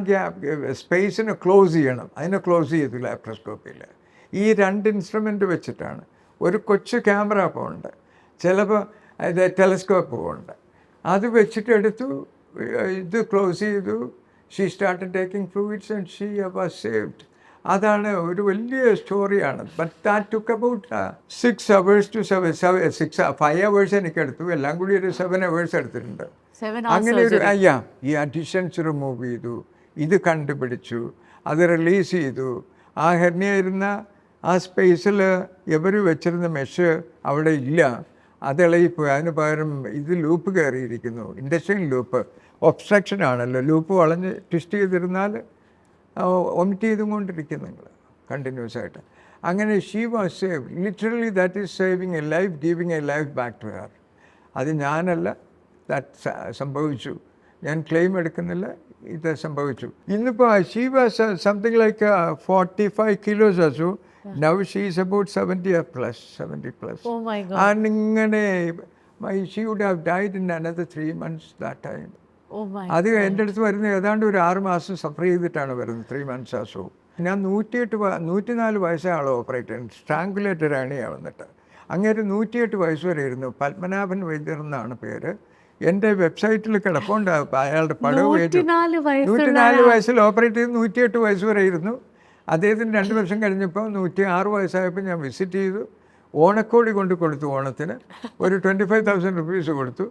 സ്പേസിനെ ക്ലോസ് ചെയ്യണം. അതിനെ ക്ലോസ് ചെയ്തു ലാപ്രോസ്കോപ്പിയിൽ. ഈ രണ്ട് ഇൻസ്ട്രുമെൻ്റ് വെച്ചിട്ടാണ്. ഒരു കൊച്ചു ക്യാമറ പോകുന്നുണ്ട്, ചിലപ്പോൾ അത് ടെലസ്കോപ്പ് പോകുന്നുണ്ട്. അത് വെച്ചിട്ട് എടുത്തു, ഇത് ക്ലോസ് ചെയ്തു. She started taking fluids and she was saved. അതാണ് ഒരു വലിയ സ്റ്റോറിയാണ്. But that took about 6 hours to 5 hours എനിക്കെടുത്തു. എല്ലാം കൂടി ഒരു 7 hours എടുത്തിട്ടുണ്ട്. അങ്ങനെ ഒരു ഈ അഡിഷൻസ് റിമൂവ് ചെയ്തു, ഇത് കണ്ടുപിടിച്ചു, അത് റിലീസ് ചെയ്തു. ആ ഹെർണിയ ഇരുന്ന ആ സ്പേസിൽ ഇവർ വെച്ചിരുന്ന മെഷ് അവിടെ ഇല്ല, അത് ഇളകിപ്പോയി. അതിന് പകരം ഇത് ലൂപ്പ് കയറിയിരിക്കുന്നു, ഇൻഡസ്ട്രിയൽ ലൂപ്പ്. ഒബ്സ്ട്രക്ഷൻ ആണല്ലോ, ലൂപ്പ് വളഞ്ഞ് ട്വിസ്റ്റ് ചെയ്തിരുന്നാൽ ഒമിറ്റ് ചെയ്തും കൊണ്ടിരിക്കും നിങ്ങൾ കണ്ടിന്യൂസ് ആയിട്ട്. അങ്ങനെ she was save. Literally that is saving a life, giving a life back to her. അത് ഞാനല്ല, ദാറ്റ് സംഭവിച്ചു. ഞാൻ ക്ലെയിം എടുക്കുന്നില്ല, ഇത് സംഭവിച്ചു. ഇന്നിപ്പോൾ she was something like 45 kilos or so. Now she is about 70 plus. Oh my God. And ഇങ്ങനെ she would have died in another 3 months that time. Oh my God. അത് എൻ്റെ അടുത്ത് വരുന്നത് ഏതാണ്ട് ഒരു 6 മാസം സഫർ ചെയ്തിട്ടാണ് വരുന്നത്. 3 months or so. ഞാൻ 104 വയസ്സേ ആളോ ഓപ്പറേറ്റ് ചെയ്യുന്നത്. സ്ട്രാങ്കുലേറ്റഡ് ആണിയാണ് വന്നിട്ട്. അങ്ങേര് 108 വയസ്സ് വരെ ഇരുന്നു. പത്മനാഭൻ വൈദ്യർ എന്നാണ് പേര്. എൻ്റെ വെബ്സൈറ്റിൽ കിടപ്പുണ്ട് അയാളുടെ പടവ്. 104 വയസ്സിൽ ഓപ്പറേറ്റ് ചെയ്ത് 108 വയസ്സ് വരെ ഇരുന്നു. അദ്ദേഹത്തിന് 2 വർഷം കഴിഞ്ഞപ്പോൾ 106 വയസ്സായപ്പോൾ ഞാൻ വിസിറ്റ് ചെയ്തു. ഓണക്കോടി കൊണ്ട് കൊടുത്തു. ഓണത്തിന് ഒരു 25,000 rupees കൊടുത്തു.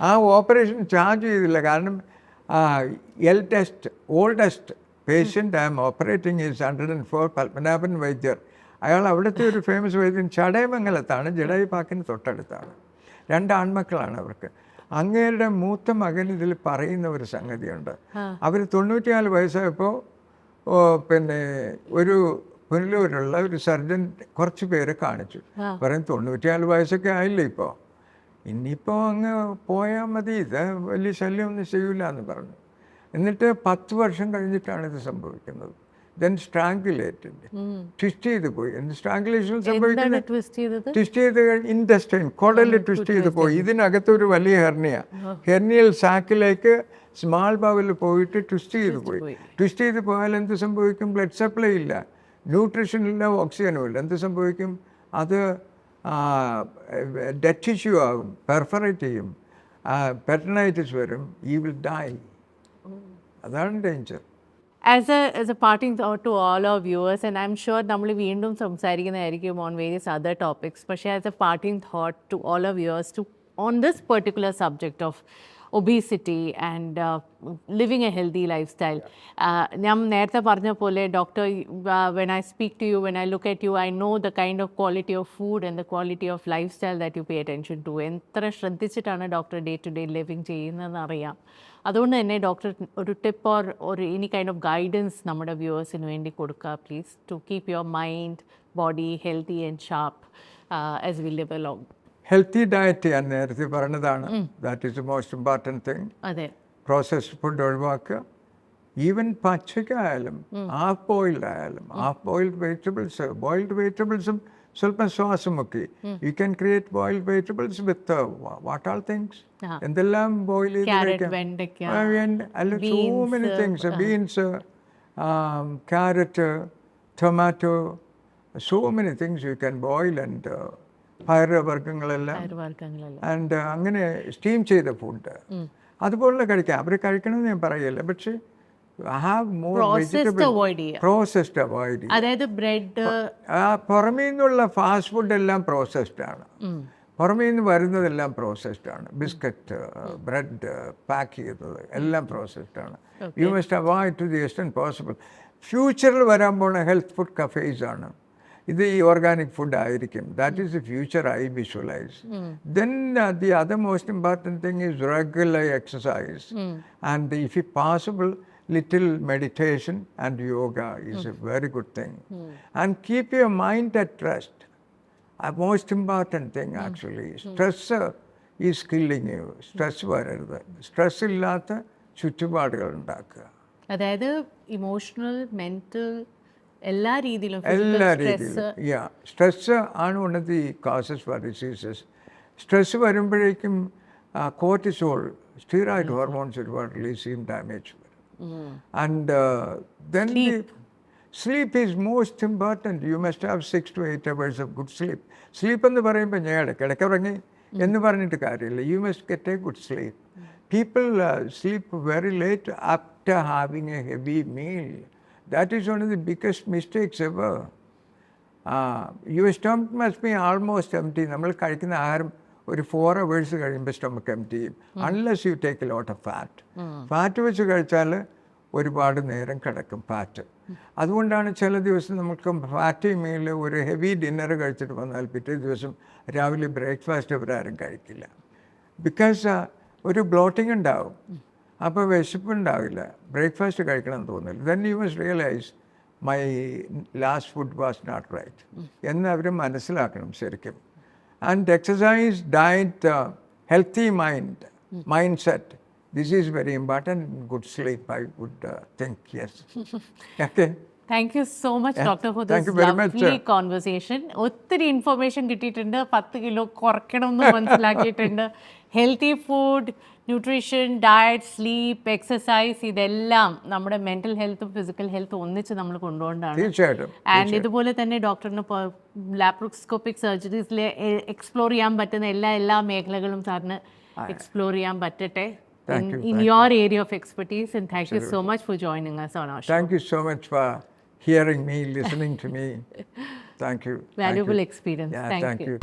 ആ ഓപ്പറേഷൻ ചാർജ് ചെയ്തില്ല. കാരണം oldest patient I am operating is 104, Padmanabhan Vaidyar. അയാൾ അവിടുത്തെ ഒരു ഫേമസ് വൈദ്യൻ. ചടയമംഗലത്താണ്, ജഡായി പാക്കിന് തൊട്ടടുത്താണ്. 2 ആൺമക്കളാണ് അവർക്ക്. അങ്ങേരുടെ മൂത്ത മകൻ ഇതിൽ പറയുന്ന ഒരു സംഗതിയുണ്ട്. അവർ 94 വയസ്സായപ്പോൾ പിന്നെ ഒരു പുനലൂരുള്ള ഒരു സർജൻ കുറച്ച് പേരെ കാണിച്ചു. പറയും 94 വയസ്സൊക്കെ ആയില്ലേ ഇപ്പോൾ, ഇനിയിപ്പോൾ അങ്ങ് പോയാൽ മതി, ഇത് വലിയ ശല്യമൊന്നും ചെയ്യില്ല എന്ന് പറഞ്ഞു. എന്നിട്ട് 10 വർഷം കഴിഞ്ഞിട്ടാണ് ഇത് സംഭവിക്കുന്നത്. ദെൻ സ്ട്രാങ്കുലേറ്റഡ്, ട്വിസ്റ്റ് ചെയ്ത് പോയി. സ്ട്രാങ്കുലേഷൻ സംഭവിക്കുന്നത് ട്വിസ്റ്റ് ചെയ്ത് ഇൻഡസ്റ്റൈൻ കുടലിൽ ട്വിസ്റ്റ് ചെയ്ത് പോയി. ഇതിനകത്തൊരു വലിയ ഹെർണിയൽ സാക്കിലേക്ക് സ്മാൾ ബവൽ പോയിട്ട് ട്വിസ്റ്റ് ചെയ്ത് പോയി. ട്വിസ്റ്റ് ചെയ്ത് പോയാൽ എന്ത് സംഭവിക്കും? ബ്ലഡ് സപ്ലൈ ഇല്ല, ന്യൂട്രീഷൻ ഇല്ല, ഓക്സിജനും ഇല്ല. എന്ത് സംഭവിക്കും? അത് ഡെഡ് ടിഷ്യൂ ആകും, പെർഫറേറ്റ് ചെയ്യും, പെർട്ടനൈറ്റിസ് വരും, ഈ വിൽ ഡൈ. അതാണ് danger. As a parting thought to all our viewers, and I'm sure നമ്മൾ വീണ്ടും സംസാരിക്കുന്നതായിരിക്കും on various other topics, പക്ഷേ as a parting thought to all our viewers on this particular subject of obesity and living a healthy life style. ഞാൻ നേരത്തെ പറഞ്ഞ പോലെ doctor, when I speak to you, when I look at you, I know the kind of quality of food and the quality of life style that you pay attention to. എത്ര ശ്രദ്ധിച്ചിട്ടാണ് doctor day to day living ചെയ്യുന്നതെന്ന് അറിയാം. അതുകൊണ്ട് തന്നെ doctor ഒരു tip or ഒരു any kind of guidance നമ്മുടെ വ്യൂവേഴ്സിന് വേണ്ടി കൊടുക്കുക please, to keep your mind body healthy and sharp as we live along. Healthy diet ഞാൻ നേരത്തെ പറഞ്ഞതാണ്. That is the most important thing. അതെ, പ്രോസസ്ഡ് ഫുഡ് ഒഴിവാക്കുക. ഈവൻ പച്ചക്കായാലും ഹാഫ് ബോയിൽഡ് ആയാലും, ഹാഫ് ബോയിൽഡ് വെജിറ്റബിൾസ്, ബോയിൽഡ് വെജിറ്റബിൾസും സ്വല്പം ശ്വാസം മുക്കി. You can create boiled vegetables with what all things, എന്തെല്ലാം ബോയിൽ ചെയ്ത് അല്ല, so many things, beans, carrot, tomato, so many things you can boil. And പയറുവർഗ്ഗങ്ങളെല്ലാം ആൻഡ് അങ്ങനെ സ്റ്റീം ചെയ്ത ഫുഡ് അതുപോലെ കഴിക്കാം. അവർ കഴിക്കണമെന്ന് ഞാൻ പറയില്ല, പക്ഷേ have more vegetable. Processed avoid ചെയ്യുക. അതായത് ബ്രെഡ്, പുറമേ നിന്നുള്ള ഫാസ്റ്റ് ഫുഡ് എല്ലാം പ്രോസസ്ഡ് ആണ്. പുറമേ നിന്ന് വരുന്നതെല്ലാം പ്രോസസ്ഡ് ആണ്. ബിസ്ക്കറ്റ്, ബ്രെഡ്, പാക്ക് ചെയ്തത് എല്ലാം പ്രോസസ്ഡ് ആണ്. You must avoid to the extent possible. ഫ്യൂച്ചറിൽ വരാൻ പോകുന്ന ഹെൽത്ത് ഫുഡ് കഫേസ് ആണ്. ഇത് ഈ ഓർഗാനിക് ഫുഡ് ആയിരിക്കും. That is the future I visualise. Then the other most important thing is regular exercise and if possible little meditation and yoga is a very good thing. And keep your mind at rest. A most important thing actually. Stress is killing you. Stress വരരുത്. Stress ഇല്ലാത്ത ചുറ്റുപാടുകൾ ഉണ്ടാക്കുക. അതായത് emotional, mental, എല്ലാ രീതിയിലും. Stress ആണ് one of the causes for diseases. Stress വരുമ്പോഴേക്കും cortisol, steroid hormones ഒരുപാട് റിലീസ് ചെയ്യും, ഡാമേജ് വരും. And then sleep is most important. You must have 6 to 8 hours of good sleep. Sleep എന്ന് പറയുമ്പോൾ ഞാൻ ഇടയ്ക്കിടയ്ക്ക് എന്ന് പറഞ്ഞിട്ട് കാര്യമില്ല. You must get a good sleep. People sleep very late after having a heavy meal. That is one of the biggest mistakes ever. Your stomach must be almost empty. നമ്മൾ കഴിക്കുന്ന ആഹാരം ഒരു 4 hours കഴിയുമ്പോൾ സ്റ്റൊമക്ക് എംപ്റ്റി ചെയ്യും. Unless you take a lot of fat. Fat വെച്ച് കഴിച്ചാൽ ഒരുപാട് നേരം കിടക്കും ഫാറ്റ്. അതുകൊണ്ടാണ് ചില ദിവസം നമുക്ക് ഫാറ്റി മീൽ ഒരു ഹെവി ഡിന്നർ കഴിച്ചിട്ട് വന്നാൽ പിറ്റേ ദിവസം രാവിലെ ബ്രേക്ക്ഫാസ്റ്റ് അവരാരും കഴിക്കില്ല. ബിക്കോസ് ഒരു ബ്ലോട്ടിങ് ഉണ്ടാവും, അപ്പോൾ വിശപ്പുണ്ടാവില്ല, ബ്രേക്ക്ഫാസ്റ്റ് കഴിക്കണം തോന്നില്ല. Then you must realise my last food was not right എന്ന് അവർ മനസ്സിലാക്കണം ശരിക്കും. And exercise, diet, healthy mindset. This is very important. Good sleep, I would think, yes. Okay. Thank you so much, Doctor, for this lovely conversation. ഒത്തിരി information കിട്ടിയിട്ടുണ്ട്. 10 kilo കുറയ്ക്കണമെന്ന് മനസ്സിലാക്കിയിട്ടുണ്ട്. Healthy food, nutrition, diet, sleep, exercise, ഇതെല്ലാം നമ്മുടെ mental ഹെൽത്തും physical ഹെൽത്തും ഒന്നിച്ച് നമ്മൾ കൊണ്ടുകൊണ്ടാണ്. തീർച്ചയായിട്ടും. And ഇതുപോലെ തന്നെ ഡോക്ടറിന് ലാപ്രോസ്കോപ്പിക് സർജറീസിൽ എക്സ്പ്ലോർ ചെയ്യാൻ പറ്റുന്ന എല്ലാ മേഖലകളും സാറിന് എക്സ്പ്ലോർ ചെയ്യാൻ പറ്റട്ടെ in your area of expertise. And thank you so much for joining us on our show. Thank you so much for hearing me, listening to me. Thank you. Valuable experience. Thank you.